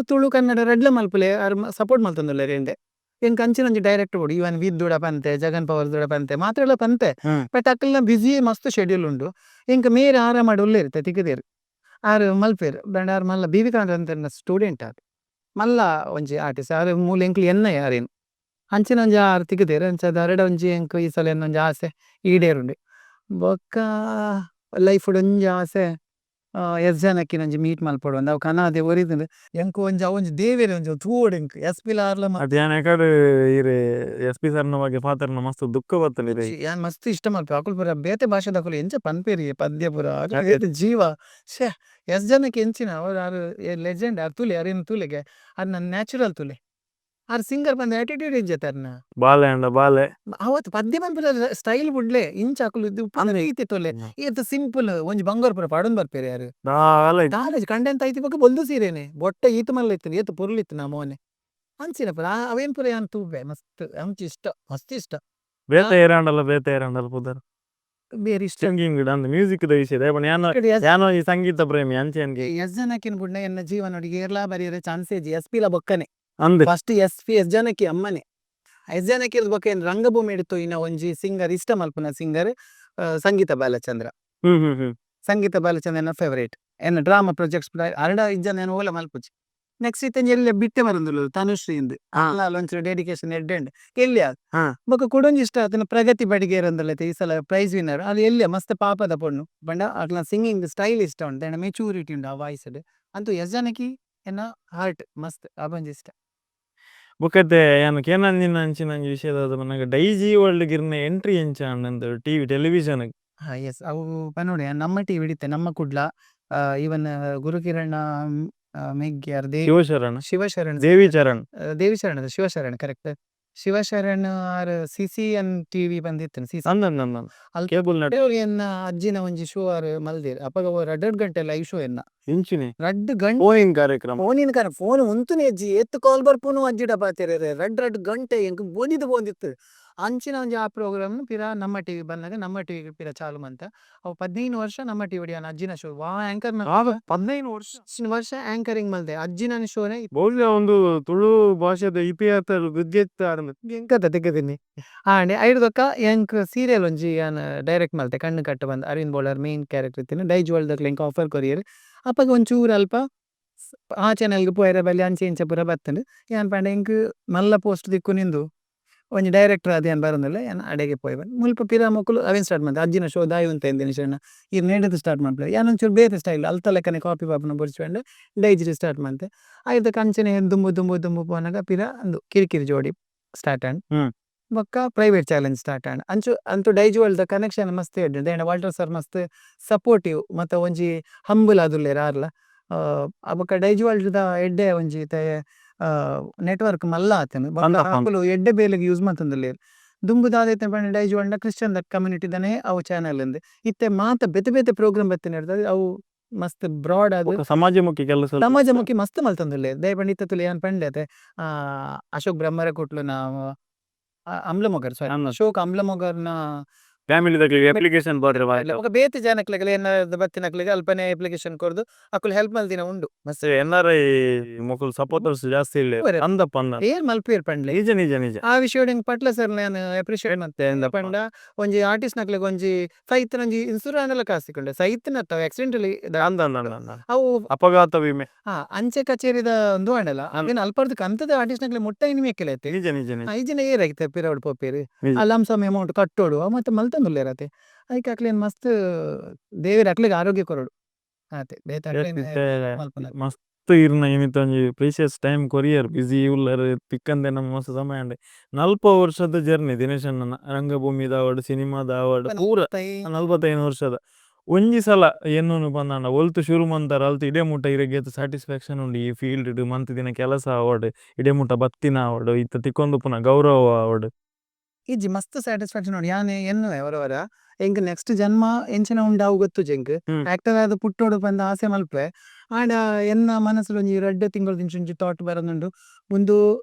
ತುಳು ಕನ್ನಡ ರಡ್ಲ ಮಲ್ಪುಲೆ ಆರ್ ಸಪೋರ್ಟ್ ಮಲ್ತೊಂದುಲ್ಲೆರ್ ಎಂದೆ. ಎಂಕ್ ಅಂಚಿನ ಒಂಜಿ ಡೈರೆಕ್ಟರ್ ಬೋಡು ಇವನ್ ವಿದ್ದುಡ ಪಂತೆ ಜಗನ್ ಪವರ್ ದುಡ ಪಂತೆ ಮಾತ್ರಲ ಪಂತೆ. ಬಟ್ ಅಕ್ಲ್ನ ಬಿಸಿ ಮಸ್ತ್ ಶೆಡ್ಯೂಲ್ ಉಂಡು. ಎಂಕ್ ಮೇರೆ ಆರಾಮಡ್ ಉಲ್ಲೆರ್ ತಿಕ್ಕದೆರ್ ಆರ್ ಮಲ್ಪೆರ್ ಬಂಡ ಆರ್ ಮಲ್ಲ ಬಿ.ವಿ ಕಾರಂತನ ಸ್ಟೂಡೆಂಟ್ ಆರ್ ಮಲ್ಲ ಒಂಜಿ ಆರ್ಟಿಸ್ಟ್ ಆರ್ ಮೂಲ ಎಂಕ್ಲ್ ಎನ್ನ ಯಾರೇನು ಅಂಚಿನ ಒಂಜಿ ಆರ್ ತಿಕ್ಕದೆರ್ ಅಂಚ ಅರಡ ಒಂಜಿ ಎಂಕ್ ಈ ಸಲ ಎನ್ನೊಂಜಿ ಆಸೆ ಈಡೇರುಂಡು. ಬೊಕ್ಕ ಲೈಫ್ಡ್ ಒಂಜಿ ಆಸೆ ಎಸ್ ಜನಕ್ಕಿನ ಒಂಜಿ ಮೀಟ್ ಮಲ್ಪೊಡು ಅವು ಕನಾದೆ ಒರಿದುಂಡು ಎಂಕ್ ಒಂಜಿ ಅವೊಂಜಿ ದೇವೆರೆ ಒಂಜಿ ತೂವೊಡು ಎಂಕ್ ಎಸ್ ಪಿ ಲಾರ್ಲ ಅದ್ ಯಾನ್ ಯಾಕಡೆ ಇರೆ SP ಸರ್ನ ಬಗ್ಗೆ ಪಾತ್ರನ ಮಸ್ತ್ ದುಃಖ ಬತ್ತುಂಡು ಯಾನ್ ಮಸ್ತ್ ಇಷ್ಟ ಮಲ್ಪೆ ಅಕುಲು ಪೂರ ಬೇತೆ ಭಾಷೆದಕುಲು ಎಂಚ ಪನ್ಪೆರಿ ಪದ್ಯ ಪೂರ ಬೇತೆ ಜೀವ ಶೇ ಎಸ್ ಜನಕ್ಕೆ ಎಂಚಿನ ಅವ್ರು ಆರು ಲೆಜೆಂಡ್ ಆರ್ ತುಲೆ ಅರೇನು ತುಲೆಗೆ ಆರ್ ನನ್ ನ್ಯಾಚುರಲ್ ತುಲೆ ಆರ್ ಸಿಂಗರ್ ಬಂದ ಆಟಿಟ್ಯೂಡ್ ಇಜ್ಜೆತರ್ನ ಬಾಲೆ ಅಂಡ ಬಾಲೆ ಅವತ್ತು ಪದ್ಯ ಬಂದ್ಪುರ ಸ್ಟೈಲ್ ಬುಡ್ಲೆ ಇಂಚ ಅಕುಲು ಇದು ಈತೆ ತೊಲೆ ಈತ ಸಿಂಪಲ್ ಒಂಜಿ ಬಂಗಾರ ಪೂರ ಪಾಡೊಂದು ಬರ್ಪೇರಿ ಯಾರು ದಾಲೇಜ್ ಕಂಡೆಂತ ಐತಿ ಬಗ್ಗೆ ಬೊಲ್ದು ಸೀರೆನೆ ಬೊಟ್ಟ ಈತ ಮಲ್ಲ ಇತ್ತು ಏತು ಪೊರ್ಲಿತ್ತು ನಾ ಮೋನೆ ಅಂಚಿನ ಪುರ ಅವೇನ್ ಪುರ ಯಾನ್ ತೂಬೆ ಮಸ್ತ್ ಅಂಚಿ ಇಷ್ಟ ಮಸ್ತ್ ಇಷ್ಟ ಬೇತೆ ಏರಂಡಲ ಪುದರ್ ಬೇರೆ ಇಷ್ಟ ಗಿಡ ಅಂದ್ ಮ್ಯೂಸಿಕ್ ದ ವಿಷಯ ಯಾನೋ ಈ ಸಂಗೀತ ಪ್ರೇಮಿ ಅಂಚೆ ಎಸ್ ಜನಕ್ಕಿನ ಬುಡ್ನ ಎನ್ನ ಜೀವನೊಡಿಗೆ ಏರ್ಲಾ ಬರೆಯರೆ ಚಾನ್ಸೇಜ್ ಎಸ್ ಪಿಲ ಬೊಕ್ಕನೆ ಅಂದ್ ಫಸ್ಟ್ ಎಸ್ ಜನಕಿ ಅಮ್ಮನೆ ಎಸ್ ಜನಕಿ ಬೊಕ್ಕ ಏನ್ ರಂಗಭೂಮಿ ಇಡ್ತು ಇನ್ನ ಒಂಜಿ ಸಿಂಗರ್ ಇಷ್ಟ ಮಲ್ಪುನ ಸಿಂಗರ್ ಸಂಗೀತ ಬಾಲಚಂದ್ರ. ಸಂಗೀತ ಬಾಲಚಂದ್ರ ಎನ್ನ ಫೇವರೇಟ್ ಎನ್ನ ಡ್ರಾಮಾ ಪ್ರೊಜೆಕ್ಟ್ಸ್ ಅರಡ ಇಜ್ಜನ ಏನು ಓಲ ಮಲ್ಪುಜಿ. ನೆಕ್ಸ್ಟ್ ಇತ್ತೆ ಎಲ್ಲಿ ಬಿಟ್ಟೆ ಮರಂದುಲ್ಲು ತನುಶ್ರೀ ಇಂದ್ ಒಂಚೂರು ಡೆಡಿಕೇಶನ್ ಎಡ್ಡೆಂಡ್ ಎಲ್ಲಿ ಬೊಕ್ಕ ಕುಡೊಂಜಿ ಇಷ್ಟ ಆತನ ಪ್ರಗತಿ ಬಡಿಗೇರ್ ಅಂದಲ್ಲೈತೆ ಈ ಸಲ ಪ್ರೈಸ್ ವಿನ್ನರ್ ಅದು ಎಲ್ಲಿ ಮಸ್ತ್ ಪಾಪದ ಪೊಣ್ಣು ಬಂಡ ಅಕ್ಲ ಸಿಂಗಿಂಗ್ ಸ್ಟೈಲ್ ಇಷ್ಟ ಉಂಟು ಎಂಡ ಮೆಚೂರಿಟಿ ಉಂಡು ಆ ವಾಯ್ಸ್ಡ್ ಅಂತೂ ಎಸ್ ಜನಕಿ ಎನ್ನ ಹಾರ್ಟ್ ಮಸ್ತ್ ಅಬಂಜಿ ಇಷ್ಟ. ಬುಕ್ಕತ್ತೆ ಯಾನು ಕೇನಂದಿನ ಅಂಚಿನ ವಿಷಯದ ನನಗೆ ಡೈಜಿ ವರ್ಲ್ಡ್ ಗಿರ್ನ ಎಂಟ್ರಿ ಎಂಚ ಅನ್ನಂದು ಟಿವಿ ಟೆಲಿವಿಷನ್ ಎಸ್ ಅವು ಪನ್ನೋಡಿ ನಮ್ಮ ಟಿವಿ ಹಿಡಿತೆ ನಮ್ಮ ಕುಡ್ಲ ಇವನ್ ಗುರುಕಿರಣ ಮೆಗ್ಗಿ ಯಾರ್ ಶಿವಶರಣ್ ದೇವಿಚರಣ್ ಶಿವಶರಣ್ ಕರೆಕ್ಟ್ ಶಿವಶರಣ್ ಆರ್ CCN ಟಿವಿ ಬಂದಿತ್ತು ಎನ್ನ ಅಜ್ಜಿನ ಒಂಜಿ ಶೋ ಆರ್ ಮಲ್ದೇರ್ ಅಪಗ ರಡ್ಡ್ ಗಂಟೆ ಲೈವ್ ಶೋ ಎನ್ನ ಇಂಚಿನಿ ರಡ್ಡ್ ಗಂಟೆ ಫೋನಿನ್ ಕಾರ್ಯಕ್ರಮ ಫೋನ್ ಉಂತುನೆ ಅಜ್ಜಿ ಎತ್ತು ಕಾಲ್ ಬರ್ಪುನು ಅಜ್ಜಿಡ ಪಾತೆರೆ ರಡ್ಡ್ ಗಂಟೆ ಎಂಕ್ ಬೋದಿತ್ತು ಅಂಚಿನ ಒಂಜಿ ಆ ಪ್ರೋಗ್ರಾಮ್ ಪಿರ ನಮ್ಮ ಟಿವಿ ಬಂದಾಗ ನಮ್ಮ ಟಿವಿ ಪಿರ ಚಾಲು ಮಂತ ಅವು 15 ವರ್ಷ ನಮ್ಮ ಟಿವಿ ಅಜ್ಜಿನ ಶೋ ಆಂಕರ್ 15 ವರ್ಷ ಆಂಕರಿಂಗ್ ಮಲ್ದೆ ಅಜ್ಜಿನ ಶೋನೆ ಬಹುಶಃ ಒಂದು ತುಳು ಭಾಷೆದ ಇತಿಹಾಸ ವಿದ್ಯುತ್ ಎಂಕತ ತೆಗೆದಿನಿ ಆಂಡೆ ಐಡ್ದೊಕ್ಕ ಎಂಕ್ ಸೀರಿಯಲ್ ಒಂಜಿ ಯಾನ್ ಡೈರೆಕ್ಟ್ ಮಲ್ತೆ ಕಣ್ಣು ಕಟ್ಟು ಬಂದ್ ಅರವಿಂದ್ ಬೋಳರ್ ಮೇನ್ ಕ್ಯಾರೆಕ್ಟರ್ ಇತ್ತಿನ ಡೈಜ್ ವರ್ಲ್ಡ್ ಎಂಕ್ ಆಫರ್ ಕೊರಿಯರ್ ಅಪ್ಪಗ ಒಂಚೂರು ಅಲ್ಪ ಆ ಚಾನೆಲ್ಗೆ ಪೋಯರ ಬಲ್ಲಿ ಅಂಚೆ ಇಂಚೆ ಪೂರ ಬತ್ತಂಡು ಯಾನ್ ಪಂಡ ಎಂಕ್ ಮಲ್ಲ ಪೋಸ್ಟ್ ದಿಕ್ಕು ನಿಂದು ಒಂಜಿ ಡೈರೆಕ್ಟರ್ ಅದು ಏನು ಬರೋದಿಲ್ಲ ಏನು ಅಡೆಗೆ ಪೋಯ್ ಬಂದು ಮುಲ್ಪ ಪಿರ ಮಕ್ಕಳು ಅವೇನು ಸ್ಟಾರ್ಟ್ ಮಾಡ್ದೆ ಅಜ್ಜಿನ ಶೋ ದಾಯಿ ಅಂತ ಎಂದಿನ ಶರಣ ಈಗ ನೇಡದು ಸ್ಟಾರ್ಟ್ ಮಾಡ್ತಾರೆ ಏನೊಂಚೂರು ಬೇರೆ ಸ್ಟೈಲ್ ಅಲ್ತ ಲೆಕ್ಕನೆ ಕಾಪಿ ಪಾಪನ ಬಡಿಸ್ಕೊಂಡು ಡೈಜರಿ ಸ್ಟಾರ್ಟ್ ಮಾಡ್ತೆ ಆಯ್ತು ಕಂಚನೆ ದುಂಬು ಪೋನಾಗ ಪಿರ ಒಂದು ಕಿರಿಕಿರಿ ಜೋಡಿ ಸ್ಟಾರ್ಟ್ ಆಂಡ್ ಬೊಕ್ಕ ಪ್ರೈವೇಟ್ ಚಾಲೆಂಜ್ ಸ್ಟಾರ್ಟ್ ಆಂಡ್ ಅಂತೂ ಡೈಜ್ ವರ್ಲ್ಡ್ ಕನೆಕ್ಷನ್ ಮಸ್ತ್ ಇಡ್ಡು ದೇಂಡ ವಾಲ್ಟರ್ ಸರ್ ಮಸ್ತ್ ಸಪೋರ್ಟಿವ್ ಮತ್ತು ಒಂಜಿ ಹಂಬಲ್ ಆದುಲ್ಲೇರ ಆರ್ಲ ಬೊಕ್ಕ ಡೈಜ್ ವರ್ಲ್ಡ್ ಎಡ್ಡೆ ಒಂಜಿ ನೆಟ್ವರ್ಕ್ ಮಲ್ಲ ಆತನು ಮಕ್ಕಳು ಎಡ್ಡೆ ಬೇಲೆಗೆ ಯೂಸ್ ಮಾಡ್ತಂದಲ್ಲಿ ದುಂಬು ದಾದೈತೆ ಪಂಡ ಡೈಜ್ ವರ್ಲ್ಡ್ ಕ್ರಿಶ್ಚಿಯನ್ ಕಮ್ಯುನಿಟಿ ದನೆ ಅವು ಚಾನೆಲ್ ಅಂದೆ ಇತ್ತೆ ಮಾತ ಬೇತೆ ಪ್ರೋಗ್ರಾಮ್ ಬತ್ತಿನ ಅವು ಮಸ್ತ್ ಬ್ರಾಡ್ ಆದ್ ಸಮಾಜಮುಖಿ ಮಸ್ತ್ ಮಲ್ತಂದುಲ್ಲೆ ದಯಪಂಡ ಇತ್ತ ತುಲೆ ಏನ್ ಪಂಡತೆ ಅಶೋಕ್ ಬ್ರಹ್ಮರ ಕೊಟ್ಲು ನಾವು ಅಮ್ಲಮೊಗರ್ ಅಶೋಕ್ ಅಮ್ಲಮೊಗರ್ನ ಫ್ಯಾಮಿಲಿ ಅಪ್ಲಿಕೇಶನ್ ಬೇತೆ ಜನಕ್ಲೆಗಲ ಏನ ಬತ್ತಿನಕ್ಲೆಗೆ ಅಲ್ಪನೆ ಅಪ್ಲಿಕೇಶನ್ ಕೊರ್ದು ಅಕುಲ್ ಹೆಲ್ಪ್ ಮಲ್ದಿನ ಉಂಡು ಮತ್ತೆ NRI ಮಕ್ಕಳು ಸಪೋರ್ಟರ್ಸ್ ಜಾಸ್ತಿ ಇಲ್ಲ ಅಂದಪ್ಪ ಏನ್ ಮಲ್ಪೇರ್ ಪಂಡ್ಲೆ ನಿಜ ಆ ವಿಷಯ ಪಟ್ಲ ಸರ್ ನಾನು ಅಪ್ರಿಶಿಯೇಟ್ ಮತ್ತೆ ಪಂಡ ಒಂಜಿ ಆರ್ಟಿಸ್ಟ್ ನಕ್ಲೆಗ್ ಒಂಜಿ ಸೈತ್ ನಂಜಿ ಇನ್ಸೂರೆನ್ಸ್ ಕಾಸಿಕೊಂಡೆ ಸೈತ್ ನತ್ತ ಆಕ್ಸಿಡೆಂಟಲಿ ಅವು ಅಪಘಾತ ವಿಮೆ ಅಂಚೆ ಕಚೇರಿದ ಒಂದು ಅಣ್ಣಲ್ಲ ಅವೇನು ಅಲ್ಪರ್ದಕ್ಕೆ ಅಂತದ ಆರ್ಟಿಸ್ಟ್ ನಕ್ಲೆ ಮುಟ್ಟ ಇನಿಮೆ ಕೆಲೈತೆ ಐಜಿನ ಏರಾಯ್ತೆ ಪಿರವಡ್ ಪೋಪೇರಿ ಅಲ್ಲಂಸಮ್ ಅಮೌಂಟ್ ಕಟ್ಟೋಡು ಮತ್ತೆ ಮಲ್ತಂದುಲ್ಲೆ ಇರತ್ತೆ ಅದಕ್ಕೆ ಅಕ್ಲೇನ್ ಮಸ್ತ್ ದೇವಿರ ಅಕ್ಲಿಗೆ ಆರೋಗ್ಯ ಕೊರಡು ಆತೆ ಮಸ್ತ್ ಮಸ್ತ್ ಇರ್ನ ಇಮಿತ ಒಂಜಿ ಪ್ರೀಶಿಯಸ್ ಟೈಮ್ ಕೊರಿಯರ್ ಬಿಸಿ ಉಲ್ಲರ್ ತಿಕ್ಕಂದೆ ನಮ್ಮ ಮಸ್ತ್ ಸಮಯ ಅಂಡೆ 40 ವರ್ಷದ ಜರ್ನಿ ದಿನೇಶ್ ಅಣ್ಣನ ರಂಗಭೂಮಿ ದಾವಡ್ ಸಿನಿಮಾ ದಾವಡ್ ಪೂರ 45 ವರ್ಷದ ಒಂಜಿ ಸಲ ಎನ್ನೂನು ಪಂದಾಂಡ ಒಲ್ತು ಶುರು ಮಂತಾರ ಅಲ್ತು ಇಡೇ ಮುಟ್ಟ ಇರೆಗೇತ್ ಸ್ಯಾಟಿಸ್ಫ್ಯಾಕ್ಷನ್ ಉಂಡು ಈ ಫೀಲ್ಡ್ ಮಂತ್ ದಿನ ಕೆಲಸ ಆವಡ್ ಇಡೇ ಮುಟ್ಟ ಬತ್ತಿನ ಆವಡ್ ಇತ್ತ ತಿಕ್ಕೊಂದು ಪುನಃ ಗೌರವ ಆವಡ್ ಇಜ್ಜಿ ಮಸ್ತ್ ಸ್ಯಾಟಿಸ್ಫ್ಯಾಕ್ಷನ್ ನೋಡಿ ಯಾನೆ ಎನ್ನುವೆ ಅವರವರ ಎಂಕ್ ನೆಕ್ಸ್ಟ್ ಜನ್ಮ ಎಂಚಿನ ಉಂಡಾವು ಗೊತ್ತು ಜೆಂಕ್ ಆಕ್ಟರ್ ಆದ್ ಪುಟ್ಟೋಡು ಪಂದ ಆಸೆ ಮಲ್ಪೆ ಆಂಡ ಎನ್ನ ಮನಸ್ಸುಲು ಒಂಜಿ 2 ತಿಂಗಳು ದಿಂಚುಂಚಿ ಥಾಟ್ ಬರೋದುಂಡು ಒಂದು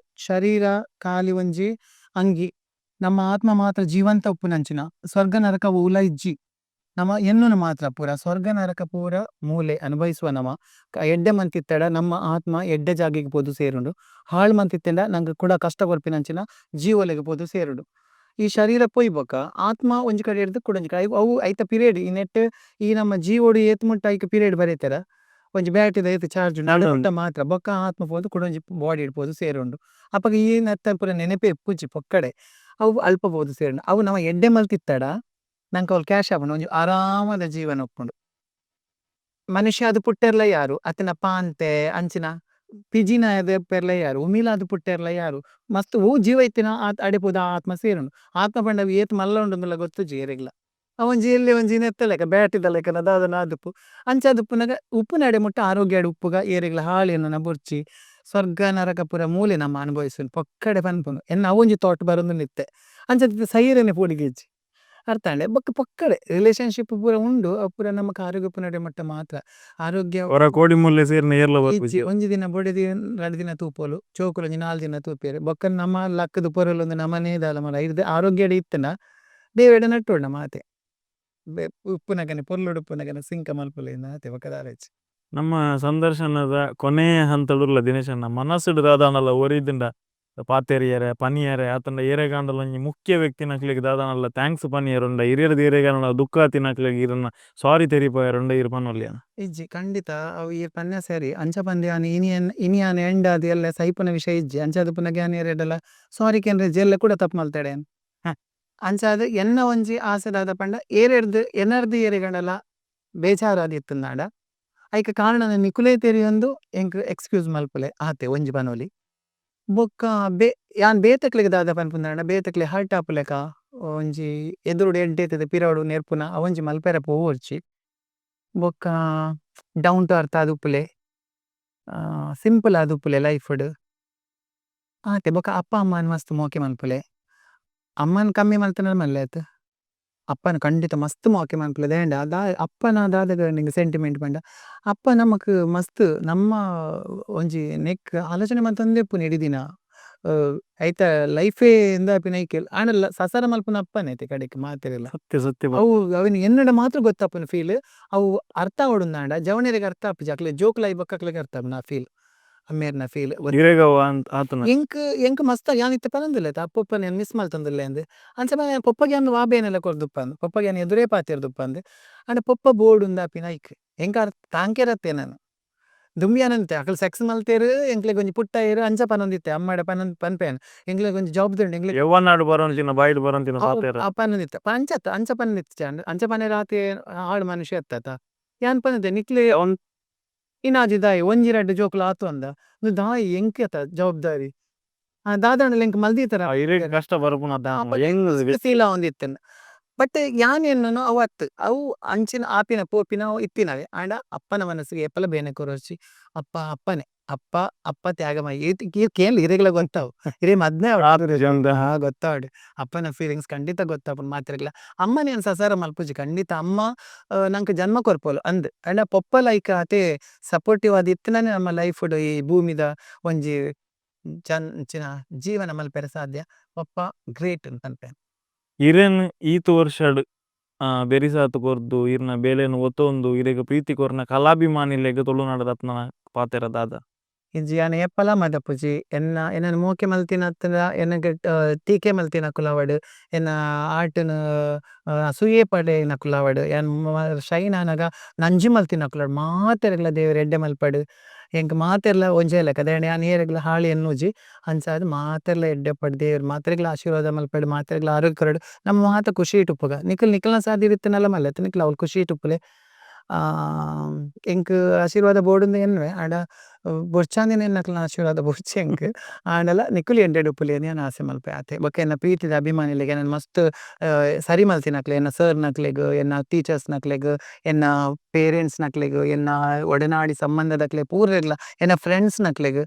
ಶರೀರ ಖಾಲಿ ಒಂಜಿ ಅಂಗಿ ನಮ್ಮ ಆತ್ಮ ಮಾತ್ರ ಜೀವಂತ ಉಪ್ಪುನಂಚಿನ ಸ್ವರ್ಗ ನರಕ ಉಲ ಇಜ್ಜಿ ನಮ ಎನ್ನುನು ಮಾತ್ರ ಪೂರ ಸ್ವರ್ಗ ನರಕ ಪೂರ ಮೂಲೆ ಅನುಭವಿಸುವ ನಮ ಎಡ್ಡೆ ಮಂತಿತ್ತಡ ನಮ್ಮ ಆತ್ಮ ಎಡ್ಡೆ ಜಾಗಿಗೆ ಪೋದು ಸೇರುಂಡು ಹಾಳು ಮಂತಿತ್ತಂಡ ನಂಗೆ ಕೂಡ ಕಷ್ಟ ಕೊರ್ಪಿನಂಚಿನ ಜೀವೊಲೆಗೆ ಪೋದು ಸೇರುಡು ಈ ಶರೀರ ಪೊಯ್ಬೊಕ ಆತ್ಮ ಒಂಜಿ ಕಡೆ ಹಿಡ್ದು ಕುಡೊಂಜಿ ಕಡೆ ಅವು ಐತ ಪಿರಿಯಡ್ ಈ ನೆಟ್ ಈ ನಮ್ಮ ಜೀವೋಡು ಏತ್ ಮುಟ್ಟ ಐಕ್ ಪಿರಿಯಡ್ ಬರೀತಾರ ಒಂಜಿ ಬ್ಯಾಟಿದ ಏತ್ ಚಾರ್ಜ್ ಉಂಡು ಮಾತ್ರ ಬೊಕ್ಕ ಆತ್ಮ ಪೋದು ಕುಡೊಂಜಿ ಬಾಡಿ ಪೋದು ಸೇರುಂಡು ಅಪ್ಪಗ ಈ ನೆತ್ತ ಪೂರ ನೆನಪೆ ಪುಜಿ ಪೊಕ್ಕಡೆ ಅವು ಅಲ್ಪ ಪೋದು ಸೇರುಂಡು ಅವು ನಮ್ಮ ಎಡ್ಡೆ ಮಲ್ತಿತ್ತಡ ನಂಗೆ ಅವ್ರು ಕ್ಯಾಶ್ ಆಪುಂಡು ಒಂಜಿ ಆರಾಮದ ಜೀವನ ಒಪ್ಪುಂಡು ಮನುಷ್ಯ ಅದು ಪುಟ್ಟೆರ್ಲ ಯಾರು ಅತನ ಪಾಂತೆ ಅಂಚಿನ ಪಿಜಿನ ಪೆರ್ಲ ಯಾರು ಉಮಿಲಾದ ಪುಟ್ಟೆರ್ಲ ಯಾರು ಮಸ್ತ್ ಹೂ ಜೀವ ಇತ್ತಿನ ಅಡೆಪುದ ಆತ್ಮ ಸೇರುಂಡು ಆತ್ಮ ಪಂಡ ಏತ್ ಮಲ್ಲ ಉಂಡುಂದುಲ ಗೊತ್ತು ಜೇರೆಗ್ಲ ಅವೊಂಜಿ ಎಲ್ಲಿ ಒಂಜಿ ನೆತ್ತಲೆಕ ಬ್ಯಾಟಿದ ಲೆಕ್ಕನ ದಾದನ ಆದುಪ್ಪು ಅಂಚಾದ ಉಪ್ಪುನಗ ಉಪ್ಪುನ ಅಡೆ ಮುಟ್ಟ ಆರೋಗ್ಯ ಅಡೆ ಉಪ್ಪುಗ ಏರೆಗ್ಲ ಹಾಳೆನ ಬೊರ್ಚಿ ಸ್ವರ್ಗ ನರಕ ಪುರ ಮೂಲೆ ನಮ್ಮ ಅನುಭವಿಸುಂಡು ಪೊಕ್ಕಡೆ ಪನ್ಪುಂಡು ಎನ್ನ ಅವೊಂಜಿ ಥಾಟ್ ಬರೋದು ನಿತ್ತೆ ಅಂಚದ ಸೈರನೆ ಪೋಡಿಗೆಜ್ಜಿ ಅರ್ಥ ಅಂಡೆ ಬೊಕ್ಕ ಪೊಕ್ಕಡೆ ರಿಲೇಶನ್ಶಿಪ್ ಪೂರ ಉಂಡು ಅವು ಪೂರ ನಮಕ್ ಆರೋಗ್ಯ ಉಪ್ಪುನಡೆ ಮಟ್ಟ ಮಾತ್ರ ಆರೋಗ್ಯ ಹೊರ ಕೋಡಿ ಮುಲ್ಲೆ ಸೇರ್ನ ಏರ್ಲ ಇಜ್ಜಿ ಬರ್ಪುಜಿ ಒಂಜಿ ದಿನ ಬೊಡೆದಿ 2 ದಿನ ತೂಪೋಲು ಚೋಕುಲು ಒಂಜಿ 4 ದಿನ ತೂಪೇರು ಬೊಕ್ಕ ನಮ್ಮ ಲಕ್ಕದ ಪೊರಲು ಒಂದು ನಮನೇ ದಾಲ ಮರ ಇರ್ದೆ ಆರೋಗ್ಯ ಇತ್ತನ ದೇವೆಡ ನಟ್ಟೋಡ ಮಾತೆ ಉಪ್ಪುನಗನೆ ಪೊರ್ಲುಡು ಉಪ್ಪುನಗನೆ ಸಿಂಕ ಮಲ್ಪುಲೆನ ಆತೆ ಬೊಕ್ಕದಾರೆಚ್ಚಿ ನಮ್ಮ ಸಂದರ್ಶನದ ಕೊನೆಯ ಹಂತಡುಲ್ಲ ದಿನೇಶ್ ಅಣ್ಣ ಮನಸ್ಸುಡು ದಾದಾನಲ್ಲ ಒರಿದಿಂಡ ಪಾತೆರಿಯರೆ ಪನಿಯರೆ ಆತಂಡ ಏರೆಗಾಂಡಲ ಒಂಜಿ ಮುಖ್ಯ ವ್ಯಕ್ತಿ ನಕ್ಲೆಗ್ ದಾದಾನಲ್ಲ ಥ್ಯಾಂಕ್ಸ್ ಪನಿಯರುಂಡ ಹಿರಿಯರ್ದ ಏರೆಗಾಂಡಲ ದುಃಖ ತಿನ್ನಕ್ಲೆಗ್ ಇರನ್ನ ಸಾರಿ ತೆರಿಪೋಯರುಂಡ ಇರ್ ಪನೊಲ್ಯ ಇಜ್ಜಿ ಖಂಡಿತ ಅವು ಈ ಪನ್ಯ ಸೇರಿ ಅಂಚ ಪಂದ್ಯ ಇನಿಯಾನ ಎಂಡ ಅದು ಎಲ್ಲ ಸೈಪುನ ವಿಷಯ ಇಜ್ಜಿ ಅಂಚಾದ ಪುನಗ ಯಾನೆರಡಲ ಸಾರಿ ಕೆನ್ರೆ ಜೆಲ್ಲ ಕೂಡ ತಪ್ಪು ಮಲ್ತಡೆ ಅಂಚಾದ ಎನ್ನ ಒಂಜಿ ಆಸೆದಾದ ಪಂಡ ಏರೆಡ್ದು ಎನರ್ದು ಏರೆಗಂಡಲ ಬೇಜಾರಾದಿತ್ತು ನಾಡ ಐಕ ಕಾರಣನ ನಿಕುಲೇ ತೆರಿಯೊಂದು ಎಂಕ್ ಎಕ್ಸ್ಕ್ಯೂಸ್ ಮಲ್ಪುಲೆ ಆತೆ ಒಂಜಿ ಪನೊಲಿ ಬೊಕ್ಕ ಯಾನ್ ಬೇತಕ್ಲೆಗ್ ದಾದ ಪನ್ಪುಂದಾಂಡ ಬೇತಕ್ಲೆ ಹರ್ಟ್ ಆಪುಲೆಕ ಒಂಜಿ ಎದುರುಡು ಎಡ್ಡೆತದ ಪಿರವುಡು ನೆರ್ಪುನ ಅವೊಂಜಿ ಮಲ್ಪೆರ ಪೋವೊರ್ಚಿ ಬೊಕ್ಕ ಡೌನ್ ಟು ಅರ್ತ್ ಆದುಪ್ಪುಲೆ ಸಿಂಪಲ್ ಆದುಪ್ಪುಲೆ ಲೈಫ್ಡ್ ಆತೆ ಬೊಕ್ಕ ಅಪ್ಪ ಅಮ್ಮನ್ ಮಸ್ತ್ ಮೋಕೆ ಮಲ್ಪುಲೆ ಅಮ್ಮನ್ ಕಮ್ಮಿ ಮಲ್ತನ ಮಲ್ಲೆ ಆಯ್ತು ಅಪ್ಪನ ಖಂಡಿತ ಮಸ್ತ್ ಮೋಕೆ ಮನ್ಪುಲೆ ದೇಂಡ ಅಪ್ಪನ ದಾದಗ ನಿಂಗೆ ಸೆಂಟಿಮೆಂಟ್ ಪಂಡ ಅಪ್ಪ ನಮಕ್ ಮಸ್ತ್ ನಮ್ಮ ಒಂಜಿ ನೆಕ್ ಆಲೋಚನೆ ಮಂತಂದೆ ಪುನ ಇಡೀ ದಿನ ಐತ ಲೈಫೇ ಎಂದ ಪಿನೈಕೆಲ್ ಆಂಡಲ್ಲ ಸಸರ ಮಲ್ಪುನ ಅಪ್ಪನೇ ಐತೆ ಕಡೆಕ್ ಮಾತಿರಲ್ಲ ಸತ್ಯ ಸತ್ಯ ಅವು ಅವನ್ ಎನ್ನಡ ಮಾತ್ರ ಗೊತ್ತಪ್ಪನ ಫೀಲ್ ಅವು ಅರ್ಥ ಆವಡುಂದಾಂಡ ಜವನೆರಿಗೆ ಅರ್ಥ ಆಪುಜಿ ಅಕ್ಲೆ ಜೋಕ್ ಲೈ ಬೊಕ್ಕಕ್ಲೆಗ್ ಅರ್ಥ ಆಪುನ ಆ ಫೀಲ್ ಅಮ್ಮೇರ್ನ ಫೀಲ್ ಇರೆಗವ ಅಂತ ಆತನ ಎಂಕ್ ಎಂಕ್ ಮಸ್ತ್ ಯಾನ್ ಇತ್ತೆ ಪನಂದಿಲ್ಲ ಅಪ್ಪೊಪ್ಪನ ಯಾನ್ ಮಿಸ್ ಮಲ್ತಂದಿಲ್ಲ ಅಂದೆ ಅಂಚ ಪೊಪ್ಪಗೆ ಯಾನ್ ವಾಬೇನೆಲ್ಲ ಕೊರ್ದುಪ್ಪಂದು ಪೊಪ್ಪಗೆ ಯಾನ್ ಎದುರೇ ಪಾತಿರ್ದುಪ್ಪಂದು ಅಂಡ್ ಪೊಪ್ಪ ಬೋರ್ಡ್ ಉಂದಾಪಿನ ಐಕ್ ಎಂಕ ತಾಂಕೆರತ್ತೆ ನಾನು ದುಂಬಿಯಾನಂತೆ ಅಕಲ್ ಸೆಕ್ಸ್ ಮಲ್ತೇರು ಎಂಕ್ಲೆಗ್ ಒಂಜಿ ಪುಟ್ಟ ಏರು ಅಂಚ ಪನೊಂದಿತ್ತೆ ಅಮ್ಮಡ ಪನ್ಪೇನ್ ಎಂಕ್ಲೆಗ್ ಒಂಜಿ ಜಾಬ್ ದುಂಡು ಎಂಕ್ಲೆಗ್ ಯವ್ವನಾಡು ಬರೋಂಚಿನ ಬಾಯ್ಡ್ ಬರೋಂಚಿನ ಪಾತೆರ ಪನೊಂದಿತ್ತ ಅಂಚತ್ತ ಅಂಚ ಪನೊಂದಿತ್ತ ಚಂಡ್ ಅಂಚ ಪನೆ ರಾತಿ ಆಳು ಮನುಷ್ಯ ಎತ್ತತ ಯಾನ್ ಪನದೆ ನಿಕ್ಲೆ ಇನಾಜಿ ದಾಯಿ ಒಂಜಿ 2 ಜೋಕ್ಲು ಆತು ಅಂದ ದಾಯಿ ಎಂಕೆತ ಜವಾಬ್ದಾರಿ ದಾದಾಂಡಲ ಎಂಕ್ ಮಲ್ದೀತರ ಇರೆಗ್ ಕಷ್ಟ ಬರ್ಪುನ ಫೀಲ್ ಒಂದಿತ್ತನ್ ಬಟ್ ಯಾನ್ ಎನ್ನನು ಅವತ್ತು ಅವು ಅಂಚಿನ ಆಪಿನ ಪೋಪಿನ ಇತ್ತಿನವೆ ಆಂಡ ಅಪ್ಪನ ಮನಸ್ಸಿಗೆ ಎಪ್ಪಲ ಬೇನೆ ಕೊರೊಚ್ಚಿ ಅಪ್ಪ ಅಪ್ಪನೆ ಅಪ್ಪ ಅಪ್ಪ ತ್ಯಾಗಮಯ ಕೇಳಿ ಹಿರೇಗ್ಲ ಗೊತ್ತಾವು ಹಿರೇ ಮದ್ನೆ ಗೊತ್ತಾವಡು ಅಪ್ಪನ ಫೀಲಿಂಗ್ಸ್ ಖಂಡಿತ ಗೊತ್ತಾಪುಂಡು ಮಾತಿರಗ್ಲ ಅಮ್ಮನ ಏನ್ ಸಸಾರ ಮಲ್ಪುಜಿ ಖಂಡಿತ ಅಮ್ಮ ನಂಗೆ ಜನ್ಮ ಕೊರ್ಪೋಲು ಅಂದ್ ಅಂಡ ಪೊಪ್ಪ ಲೈಕ್ ಅತೆ ಸಪೋರ್ಟಿವ್ ಆದ್ ಇತ್ತಿನಾನೆ ನಮ್ಮ ಲೈಫ್ ಈ ಭೂಮಿದ ಒಂಜಿ ಅಂಚಿನ ಜೀವನ ಮಲ್ಪೆರೆ ಸಾಧ್ಯ ಪಪ್ಪ ಗ್ರೇಟ್ ಅಂತ ಅನ್ಪೇನ್ ಇರೆನ್ ಈತು ವರ್ಷಡ್ ಬೆರಿಸಾತ್ ಕೊರ್ದು ಇರ್ನ ಬೇಲೆನ್ ಒತ್ತೊಂದು ಇರೆಗ್ ಪ್ರೀತಿ ಕೊರ್ನ ಕಲಾಭಿಮಾನಿಲೆಗ್ ತುಳುನಾಡು ರತ್ನ ಪಾತೆರ ದಾದ ಇಜ್ಜಿ ಯಾನ್ ಏಪಲ ಮದಪುಜಿ ಎನ್ನ ಮೋಕೆ ಮಲ್ತಿನ ಎನ್ನಗೆ ಟೀಕೆ ಮಲ್ತಿನ ಕುಲವಡ್ ಎನ್ನ ಆರ್ಟ್ನ ಸೂಯೆ ಪಡೆ ನಕುಲವಡ್ ಯಾನ್ ಶೈನ್ ಆನಗ ನಂಜಿ ಮಲ್ತಿನ ಕುಲವಡ್ ಮಾತೆರೆಗ್ಲ ದೇವರು ಎಡ್ಡೆ ಮಲ್ಪಡ್ ಎಂಕ್ ಮಾತೆರ್ಲ ಒಂಜೇ ಲೆಕ್ಕ ದೇಂಡ ಯಾನ್ ಏರೆಗ್ಲ ಹಾಳಿ ಎನ್ನುಜಿ ಅಂಚಾದ್ ಮಾತೆರ್ಲ ಎಡ್ಡೆ ಪಡ್ ದೇವ್ರು ಮಾತೆರೆಗ್ಲ ಆಶೀರ್ವಾದ ಮಲ್ಪಡ್ ಮಾತೆರೆಗ್ಲ ಆರೋಗ್ಯ ಕೊರಡು ನಮ್ಮ ಮಾತ ಖುಷಿ ಇಟ್ಟುಪ್ಪುಗ ನಿಕಲ್ನ ಸಾದಿ ಇತ್ತನಲ್ಲ ಮಲ್ಲೆತ್ ನಿಕ್ಲ ಅವ್ಲು ಖುಷಿ ಇಟ್ಟುಪ್ಪುಲೆ ಎಂಕ್ ಆಶೀರ್ವಾದ ಬೋಡುಂದು ಎನ್ವೆ ಆಂಡ ಬೊರ್ಚಾಂದಿನ ಎನ್ನಕ್ಲ ಆಶೀರ್ವಾದ ಬೊರ್ಚಿ ಎಂಕ್ ಆಂಡಲ ನಿಕುಲಿ ಎಂಡೆಡ್ ಉಪ್ಪುಲಿ ಏನು ಆಸೆ ಮಲ್ಪೆ ಆತೆ ಬೊಕ ಎನ್ನ ಪ್ರೀತಿದ ಅಭಿಮಾನಿಲೆಗ್ ಎನ್ನ ಮಸ್ತ್ ಸರಿ ಮಲ್ತಿನಕ್ಲೆ ಎನ್ನ ಸರ್ ನಕ್ಲೆಗ್ ಎನ್ನ ಟೀಚರ್ಸ್ ನಕ್ಲೆಗ್ ಎನ್ನ ಪೇರೆಂಟ್ಸ್ ನಕ್ಲೆಗ್ ಎನ್ನ ಒಡನಾಡಿ ಸಂಬಂಧದಕ್ಲೆ ಪೂರೆಗ್ಲ ಎನ್ನ ಫ್ರೆಂಡ್ಸ್ ನಕ್ಲೆಗ್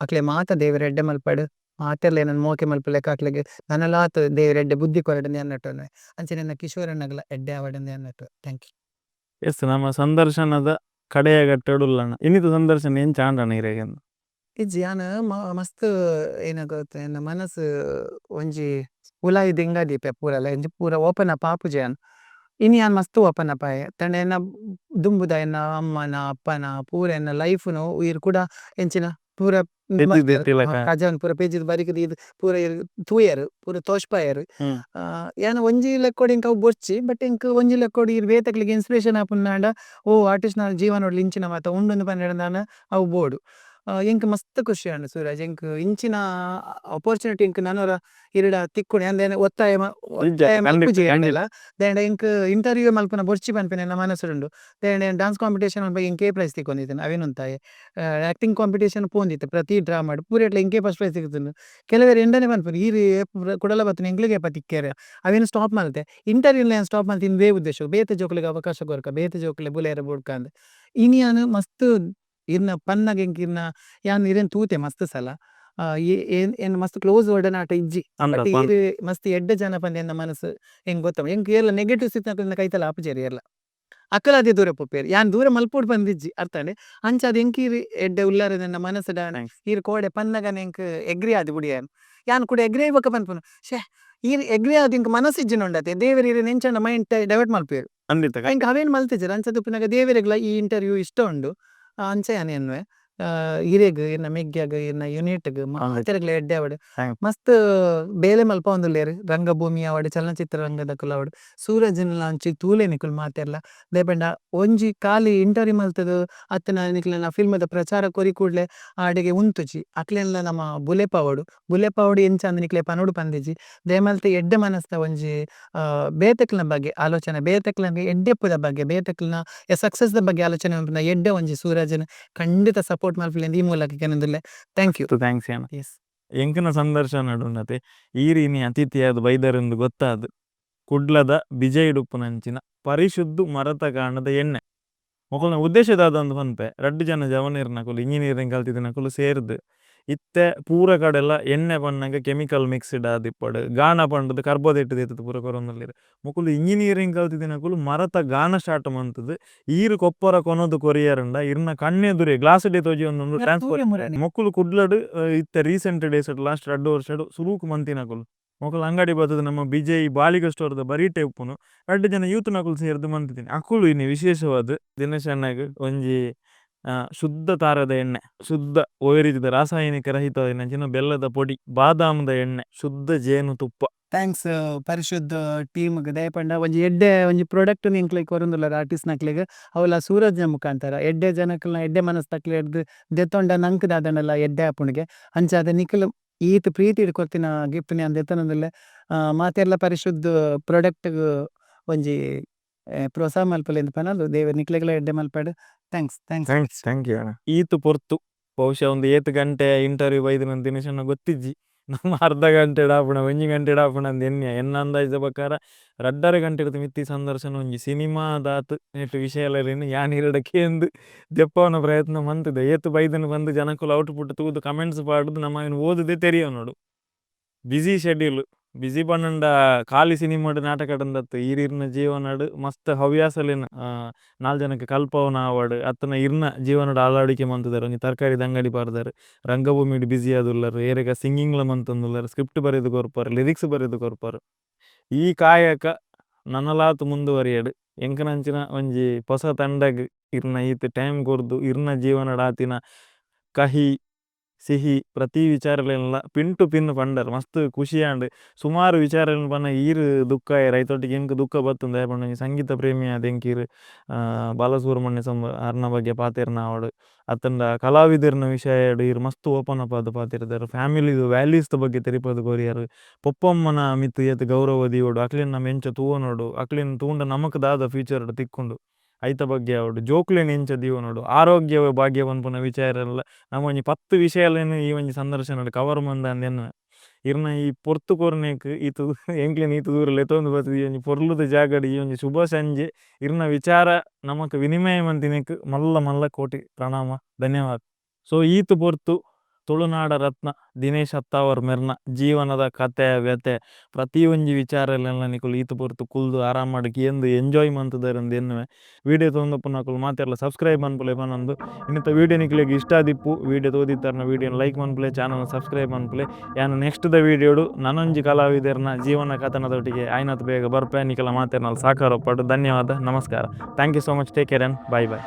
ಅಕ್ಲೆ ಮಾತ ದೇವೆರ್ ಎಡ್ಡೆ ಮಲ್ಪಡ್ ಮಾತೆರ್ಲ ಏನನ್ ಮೋಕೆ ಮಲ್ಪಲೆಕ ಅಕ್ಲೆಗ್ ನನಲಾತ್ ದೇವೆರ್ ಎಡ್ಡೆ ಬುದ್ಧಿ ಕೊರಡಂದು ಎನ್ನಟ್ಟನೆ ಅಂಚನೆ ಎನ್ನ ಕಿಶೋರನ್ನಗಲ ಎಡ್ಡೆ ಆವಡಂದು ಎನ್ನಟ್ಟು ಥ್ಯಾಂಕ್ ಯು. ಎಸ್ ನಮ್ಮ ಸಂದರ್ಶನದ ಕಡೆಯ ಗಟ್ಟೆಡುಲ್ಲಣ್ಣ ಇನ್ನಿತು ಸಂದರ್ಶನ ಏನ್ ಚಾಂಡಣ ಇರೆಗೆಂದು ಇಜ್ಜಿ ಯಾನ್ ಮಸ್ತ್ ಏನಾಗೋತ್ ಎನ್ನ ಮನಸ್ ಒಂಜಿ ಉಲಾಯಿ ದಿಂಗದೀಪೆ ಪೂರಲ ಎಂಜಿ ಪೂರ ಓಪನ್ ಅಪ್ ಆಪುಜಿ ಯಾನ್ ಇನಿ ಯಾನ್ ಮಸ್ತ್ ಓಪನ್ ಅಪ್ ಆಯೆ ತಂಡ ಎನ್ನ ದುಂಬುದ ಎನ್ನ ಅಮ್ಮನ ಅಪ್ಪನ ಪೂರ ಎನ್ನ ಲೈಫ್ನು ಇರ್ ಕೂಡ ಎಂಚಿನ ಪೂರ ಎತ್ತಿದಿತ್ತಿಲಕ. ಕಜಾನ್ ಪೂರ ಪೇಜಿದ್ ಬರಿಕುದು ಇದು ಪೂರ ತೂಯರ್ ಪೂರ ತೋಷ್ಪಾಯರ್ ಯಾನ್ ಒಂಜಿ ಲೆಕ್ಕೋಡ್ ಇಂಕ ಅವು ಬೊರ್ಚಿ ಬಟ್ ಇಂಕ್ ಒಂಜಿ ಲೆಕ್ಕೋಡ್ ಇರ್ ಬೇತಕ್ಲೆಗ್ ಇನ್ಸ್ಪಿರೇಷನ್ ಆಪುನಾಂಡ ಓ ಆರ್ಟಿಸ್ಟ್ ನ ಜೀವನೋಡ್ಲ ಇಂಚಿನ ಮಾತ ಉಂಡುಂದು ಪಂಡ ಅವು ಬೋಡು ಎಂಕ್ ಮಸ್ತ್ ಖುಷಿ ಆಂಡ್ ಸೂರಜ್ ಎಂಕ್ ಇಂಚಿನ ಅಪರ್ಚುನಿಟಿ ಎಂಕ್ ನನರ ಇರಡ ತಿಕ್ಕುಂಡು ಅಂದೇನೆ ಒತ್ತಾಯ ಖಂಡಿತ, ಆಂಡಲ ದಾಂಡ ಎಂಕ್ ಇಂಟರ್ವ್ಯೂ ಮಲ್ಪುನ ಬೊರ್ಚಿ ಪನ್ಪೆನ ಎನ್ನ ಮನಸ್ಸುಂಡು ದಾಂಡ ಡಾನ್ಸ್ ಕಾಂಪಿಟೇಷನ್ ಮಲ್ಪ ಎಂಕೆ ಪ್ರೈಸ್ ತಿಕ್ಕೊಂದಿದ್ದೇನೆ ಅವೇನುಂತಾಯೆ ಆಕ್ಟಿಂಗ್ ಕಾಂಪಿಟೇಷನ್ ಪೋಂದಿತ್ತೆ ಪ್ರತಿ ಡ್ರಾಮಾಡ್ ಪೂರೆಟ್ಲ ಎಂಕೆ ಫಸ್ಟ್ ಪ್ರೈಸ್ ತಿಕ್ಕಿದ್ದು ಕೆಲವೇರು ಎಂಡನೆ ಪನ್ಪುನು ಈರು ಕುಡಲ ಬತ್ತನ ಎಂಕ್ಲೆಗೆ ತಿಕ್ಕೇರೆ ಅವೇನು ಸ್ಟಾಪ್ ಮಲ್ತೆ ಇಂಟರ್ವ್ಯೂಲ್ ನಾನು ಸ್ಟಾಪ್ ಮಲ್ತಿ ಇನ್ ಉದ್ದೇಶ ಬೇತೆ ಜೋಕ್ಲೆಗ್ ಅವಕಾಶ ಕೊರಕ ಬೇತೆ ಜೋಕ್ಲೆ ಬುಲೆರ ಬುಡ್ಕ ಅಂದ್ ಇನಿ ಯಾನ್ ಮಸ್ತ್ ಇರ್ನ ಪನ್ನಗ ಎಂಕ್ ಇರ್ನ ಯಾನ್ ಇರೆನ್ ತೂತೆ ಮಸ್ತ್ ಸಲ ಏನ್ ಮಸ್ತ್ ಕ್ಲೋಸ್ ಒಡನಾಟ ಇಜ್ಜಿ ಅಂದ ಬಟ್ ಇರ್ ಮಸ್ತ್ ಎಡ್ಡೆ ಜನ ಪಂದ್ ಎನ್ನ ಮನಸ್ಸು ಎಂಗ್ ಗೊತ್ತ ಎಂಕ್ ಏರ್ಲ ನೆಗೆಟಿವ್ ಸಿತ್ನಕ್ಲೆನ ಕೈತಲ ಆಪುಜೇರಿ ಏರ್ಲ ಅಕಲಾದೆ ದೂರ ಪೊಪ್ಪೇರು ಯಾನ್ ದೂರ ಮಲ್ಪೋಡ್ ಬಂದಿಜ್ಜಿ ಅರ್ಥಂಡೆ ಅಂಚ ಅದ್ ಎಂಕೀರ್ ಎಡ್ಡೆ ಉಲ್ಲಾರ ನನ್ನ ಮನಸ್ಸು ಈರ್ ಕೋಡೆ ಪನ್ನಗನ ಎಂಕ್ ಎಗ್ರಿ ಆದ್ ಬುಡಿ ಯಾನ್ ಕೂಡ ಎಗ್ರಿ ಆಯ್ಬಕ ಪನ್ಪುನು ಶೇ ಈರ್ ಎಗ್ರಿ ಆದ್ ಇಂಕ್ ಮನಸ್ಸಿಜ್ಜಿನ ಉಂಡತೆ ದೇವೆರ್ ಇರ ನೆಂಚಂಡ ಮೈಂಡ್ ಡೈವರ್ಟ್ ಮಲ್ಪೇರು ಖಂಡಿತ ಎಂಕ್ ಅವೇನ್ ಮಲ್ತಿಜರ್ ಅಂಚ ತುಪ್ಪುನಾಗ ದೇವೆರೆಗ್ಲ ಈ ಇಂಟರ್ವ್ಯೂ ಇಷ್ಟ ಉಂಡು ಅಂಚ ಯಾನ್ ಎನ್ವೆ ಹಿರೇಗ್ ಇರ್ನ ಮೆಗ್ಗ್ಯಾಗ್ ಇರ್ನ ಯೂನಿಟ್ಗ್ ಮಾತೆರೆಗ್ಲ ಎಡ್ಡೆ ಆವಡ್ ಮಸ್ತ್ ಬೇಲೆ ಮಲ್ಪ ಒಂದುಲ್ಲೇರ್ ರಂಗಭೂಮಿ ಆವಡ್ ಚಲನಚಿತ್ರ ರಂಗದಕುಲು ಆವಡ್ ಸೂರಜ್ನ ಲಾಂಚಿ ತೂಲೆ ನಿಕುಲ್ ಮಾತೆರ್ಲ ದಾಯೆಪಂಡ ಒಂಜಿ ಖಾಲಿ ಇಂಟರ್ವ್ಯೂ ಮಲ್ತದು ಅತ್ತನ ನಿಕ್ಲೆನ ಫಿಲ್ಮ್ದ ಪ್ರಚಾರ ಕೊರಿ ಕೂಡ್ಲೆ ಆಡೆಗೆ ಉಂತುಜಿ ಅಕ್ಲೆನ್ಲ ನಮ್ಮ ಬುಲೆಪಾವಡು ಎಂಚ ಅಂದ್ ನಿಕ್ಲೆ ಪನೋಡು ಪಂದಿಜಿ ದಯಮಲ್ತೆ ಎಡ್ಡೆ ಮನಸ್ದ ಒಂಜಿ ಬೇತೆಕ್ಲನ ಬಗ್ಗೆ ಆಲೋಚನೆ ಬೇತೆಕ್ಲನ್ಗೆ ಎಡ್ಡೆಪ್ಪುದ ಬಗ್ಗೆ ಬೇತೆಕ್ಲನ ಸಕ್ಸಸ್ ದ ಬಗ್ಗೆ ಆಲೋಚನೆ ಮಲ್ಪುನ ಎಡ್ಡೆ ಒಂಜಿ ಸೂರಜ್ನ ಖಂಡಿತ ಸಪೋರ್ಟ್ ಮಲ್ಪುಲೆಂದು ಈ ಮೂಲಕ ಕೆನೊಂದುಲ್ಲೆ ಥ್ಯಾಂಕ್ ಯು. ಥ್ಯಾಂಕ್ಸ್ ಏನ ಎಸ್ ಎಂಕನ ಸಂದರ್ಶನ ಉನ್ನತೆ ಈರಿನಿ ಅತಿಥಿಯಾದ ಬೈದರೆಂದು ಗೊತ್ತಾದ್ ಕುಡ್ಲದ ಬಿಜೈಡುಪ್ಪುನಂಚಿನ ಪರಿಶುದ್ಧ ಮರತ ಕಾಂಡದ ಎಣ್ಣೆ ಮೊಕಲ್ನ ಉದ್ದೇಶದಾದಂದು ಪನ್ಪೆ ರಡ್ಡು ಜನ ಜವನೇರ್ನಕುಲು ಇಂಜಿನಿಯರಿಂಗ್ ಕಲ್ತಿದ್ದನಕುಲು ಸೇರ್ದು ಇತ್ತೆ ಪೂರ ಕಡೆಲ್ಲ ಎಣ್ಣೆ ಪನ್ನಗ ಕೆಮಿಕಲ್ ಮಿಕ್ಸ್ಡ್ ಆದಿಪ್ಪಡು ಗಾಣ ಪಂಡದು ಕಾರ್ಬೋದೇಟ್ ದೇತದ ಪೂರ ಕೊರೊಂದುಲ್ಲೆರ್ ಮೊಕುಲು ಇಂಜಿನಿಯರಿಂಗ್ ಕಲ್ತಿದ್ದನಕುಲು ಮರತ ಗಾಣ ಸ್ಟಾರ್ಟ್ ಮಂತದು ಈರು ಕೊಪ್ಪರ ಕೊನೋದು ಕೊರಿಯರಂಡ ಇರ್ನ ಕಣ್ಣೆದುರೆ ಗ್ಲಾಸ್ ಡೇ ತೋಜಿ ಒಂದು ಟ್ರಾನ್ಸ್ಫರ್ ಮೊಕುಲು ಕುಡ್ಲಡು ಇತ್ತೆ ರೀಸೆಂಟ್ ಡೇಸ್ ಲಾಸ್ಟ್ 2 ವರ್ಷ ಸುರೂಕು ಮಂತಿನಕುಲು ಮೊಕಲ್ ಅಂಗಡಿ ಬತ್ತದ ನಮ್ಮ ಬಿಜೈ ಬಾಲಿಗ ಸ್ಟೋರ್ದ ಬರೀಟೆ ಉಪ್ಪುನು ರಡ್ಡು ಜನ ಯೂತ್ ನಕುಲು ಸೇರ್ದು ಮಂತಿದ್ದೀನಿ ಅಕುಲು ಇನ್ನು ವಿಶೇಷವಾದ ದಿನೇಶ್ ಅಣ್ಣಗ್ ಒಂಜಿ ಶುದ್ಧ ತಾರದ ಎಣ್ಣೆ ಶುದ್ಧ ಓಯರಿದ ರಾಸಾಯನಿಕ ರಹಿತ ನಂಚಿನ ಬೆಲ್ಲದ ಪೊಡಿ ಬಾದಾಮದ ಎಣ್ಣೆ ಶುದ್ಧ ಜೇನು ತುಪ್ಪ ಥ್ಯಾಂಕ್ಸ್ ಪರಿಶುದ್ಧ ಟೀಮ್ಗೆ ದಯಪಂಡ ಒಂಜಿ ಎಡ್ಡೆ ಒಂಜಿ ಪ್ರಾಡಕ್ಟ್ ನಿಂಕ್ಲೆಗ್ ಕೊರೊಂದುಲ್ಲಾರ ಆರ್ಟಿಸ್ಟ್ ನಕ್ಲೆಗ್ ಅವಲ ಸೂರಜ್ನ ಮುಖಾಂತರ ಎಡ್ಡೆ ಜನಕ್ಲೆನ ಎಡ್ಡೆ ಮನಸ್ ತಕ್ಲೆ ಹಿಡ್ದು ದೆತ್ತೊಂಡ ನಂಕ್ ದಾದನೆಲ್ಲ ಎಡ್ಡೆ ಆಪುಣಿಗೆ ಅಂಚ ಅದ ನಿಖಲ್ ಈತ್ ಪ್ರೀತಿ ಹಿಡ್ ಕೊರ್ತಿನ ಗಿಫ್ಟ್ ನಿ ಅಂದ್ ಎತ್ತನೊಂದುಲ್ಲೆ ಮಾತೆರ್ಲ ಪರಿಶುದ್ಧ ಪ್ರಾಡಕ್ಟ್ ಒಂಜಿ ಪ್ರೋತ್ಸಾಹ ಮಲ್ಪಲೆಂದು ಪನೊಂದು ದೇವೆರ್ ನಿಕ್ಲೆಗ್ಲ ಎಡ್ಡೆ ಮಲ್ಪಡ್ ಥ್ಯಾಂಕ್ಸ್ ಥ್ಯಾಂಕ್ಸ್. ಥ್ಯಾಂಕ್ ಯು ಅಣ್ಣ ಈತು ಪೊರ್ತು ಬಹುಶಃ ಒಂದು 7 ಗಂಟೆ ಇಂಟರ್ವ್ಯೂ ಬೈದು ನನ್ನ ದಿನೇಶ್ ಅಣ್ಣ ಗೊತ್ತಿಜ್ಜಿ ನಮ್ಮ ಅರ್ಧ ಗಂಟೆ ಡಾಪುಣ ಒಂಜಿ ಗಂಟೆ ಡಾಪುಣ ಅಂದ್ ಎನ್ನ ಅಂದಾಜಿದ ಪ್ರಕಾರ 2.5 ಗಂಟೆ ಇರ್ತ ಮಿತ್ತಿ ಸಂದರ್ಶನ ಒಂಜಿ ಸಿನಿಮಾದಾತ್ ನೆಟ್ ವಿಷಯಲೇನು ಯಾನ್ ಇರಡ ಕೇಂದು ದೆಪ್ಪವನ ಪ್ರಯತ್ನ ಮಂತಿದ್ದೆ ಏತು ಬೈದನು ಬಂದು ಜನಕ್ಕುಲು ಔಟ್ಪುಟ್ ತೂದು ಕಮೆಂಟ್ಸ್ ಪಾಡುದು ನಮ್ಮ ಏನು ಓದುದೇ ತೆರಿಯೋ ನೋಡು ಬಿಸಿ ಶೆಡ್ಯೂಲ್ ಬಿಸಿ ಪನ್ನಂಡ ಖಾಲಿ ಸಿನಿಮಾಡ್ ನಾಟಕಡಂದತ್ತು ಈರಿರ್ನ ಜೀವನಡ್ ಮಸ್ತ್ ಹವ್ಯಾಸಲೇನ 4 ಜನಕ್ಕೆ ಕಲ್ಪವನ ಆವಡ್ ಅತ್ತನ ಇರ್ನ ಜೀವನಡ್ ಆಲಾಡಿಕೆ ಮಂತುದರ್ ಒಂಜಿ ತರಕಾರಿದ ಅಂಗಡಿ ಪಾರ್ದರ್ ರಂಗಭೂಮಿಡ್ ಬಿಸಿ ಆದುಲ್ಲರ್ ಏರೆಗ ಸಿಂಗಿಂಗ್ಲ ಮಂತೊಂದುಲ್ಲರ್ ಸ್ಕ್ರಿಪ್ಟ್ ಬರೆದು ಕೊರ್ಪರ್ ಲಿರಿಕ್ಸ್ ಬರೆದು ಕೊರ್ಪರ್ ಈ ಕಾಯಕ ನನಲಾತು ಮುಂದುವರಿಯಡ್ ಎಂಕನಂಚಿನ ಒಂಜಿ ಹೊಸ ತಂಡಗ್ ಇರ್ನ ಈತ್ ಟೈಮ್ ಕೊರ್ದು ಇರ್ನ ಜೀವನಡ್ ಆತಿನ ಕಹಿ ಸಿಹಿ ಪ್ರತಿ ವಿಚಾರಲೆಲ್ಲ ಪಿನ್ ಟು ಪಿನ್ ಪಂಡರ್ ಮಸ್ತ್ ಖುಷಿಯಾಂಡ್ ಸುಮಾರು ವಿಚಾರಗಳನ್ನು ಪನ್ನ ಈರು ದುಃಖ ರೈತೊಟ್ಟಿಗೆ ಎಂಕ್ ದುಃಖ ಬತ್ತುಂದ ಪಂಡ ಸಂಗೀತ ಪ್ರೇಮಿ ಆದ ಎಂಕೀರು ಬಾಲಸುಬ್ರಹ್ಮಣ್ಯ ಅರ್ನ ಬಗ್ಗೆ ಪಾತೆರ್ನ ಆವಡ್ ಅತ್ತಂಡ ಕಲಾವಿದರ್ನ ವಿಷಯ ಈರು ಮಸ್ತ್ ಓಪನ್ ಅಪ್ ಆದ್ ಪಾತಿರ್ದಾರ್ ಫ್ಯಾಮಿಲಿದು ವ್ಯಾಲ್ಯೂಸ್ ಬಗ್ಗೆ ತೆರಿಪದು ಕೊರಿಯರ್ ಪೊಪ್ಪಮ್ಮನ ಮಿತ್ ಏತ್ ಗೌರವ ದಿಯೋಡು ಅಕ್ಲಿನ ಮೆಂಚ ತೂವನೋಡು ಅಕ್ಲಿನ ತೂಂಡ ನಮಕ್ ದಾದ ಫ್ಯೂಚರ್ ತಿಕ್ಕೊಂಡು ಐತ ಬಗ್ಗೆ ಅವಡು ಜೋಕ್ಲೆನ್ ಎಂಚ ದೀವನೋಡು ಆರೋಗ್ಯ ಭಾಗ್ಯ ಪನ್ಪುನ ವಿಚಾರ ಎಲ್ಲ ನಮ್ಮ ಒಂಜಿ 10 ವಿಷಯಲೇನು ಈ ಒಂಜಿ ಸಂದರ್ಶನ ಕವರ್ ಮಂದ ಅಂದೆನ್ನ ಇರ್ನ ಈ ಪೊರ್ತು ಕೊರ್ನೇಕ್ ಈತು ಎಂಕ್ಲೆನ್ ಈತು ದೂರ ಎತ್ತೊಂದು ಬರ್ತದೆ ಈ ಒಂಜಿ ಪೊರ್ಲುದ ಜಾಗಡ್ ಈ ಒಂಜಿ ಶುಭ ಸಂಜೆ ಇರ್ನ ವಿಚಾರ ನಮಕ್ ವಿನಿಮಯ ಮಂತಿನಕ್ ಮಲ್ಲ ಮಲ್ಲ ಕೋಟಿ ಪ್ರಣಾಮ ಧನ್ಯವಾದ. ಸೊ ಈತು ಪೊರ್ತು ತುಳುನಾಡ ರತ್ನ ದಿನೇಶ್ ಅತ್ತಾವರ್ ಮೆರ್ನ ಜೀವನದ ಕತೆ ವ್ಯತೆ ಪ್ರತಿ ಒಂಜಿ ವಿಚಾರಲೆಲ್ಲ ನಿಕುಲು ಈತು ಪೊರ್ತು ಕುಲ್ದು ಆರಾಮ್ ಮಾಡಕ್ಕೆ ಎಂದು ಎಂಜಾಯ್ ಮಂತದರಂದು ಎನ್ನುವೆ. ವಿಡಿಯೋ ತೊಂದಪ್ಪು ನಕುಲು ಮಾತೆಲ್ಲ ಸಬ್ಸ್ಕ್ರೈಬ್ ಮನ್ಪುಲೆ ಪನೊಂದು ಇನ್ನಿತ ವಿಡಿಯೋ ನಿಕ್ಲೆಗ್ ಇಷ್ಟ ಆದಿಪ್ಪು ವಿಡಿಯೋ ತೋದಿತ್ತರ್ನ ವಿಡಿಯೋನ ಲೈಕ್ ಮನ್ಪುಲೆ ಚಾನಲ್ ಸಬ್ಸ್ಕ್ರೈಬ್ ಮನ್ಪುಲೆ. ಯಾನು ನೆಕ್ಸ್ಟ್ ದ ವಿಡಿಯೋಡು ನನೊಂಜಿ ಕಲಾವಿದರ್ನ ಜೀವನ ಕಥನದೊಟ್ಟಿಗೆ ಆಯ್ನತ್ ಬೇಗ ಬರ್ಪೆ ನಿಕಲ ಮಾತೆರ್ನಲ್ ಸಾಕಾರ ಪಡು. ಧನ್ಯವಾದ, ನಮಸ್ಕಾರ, thank you so much, take care and bye by.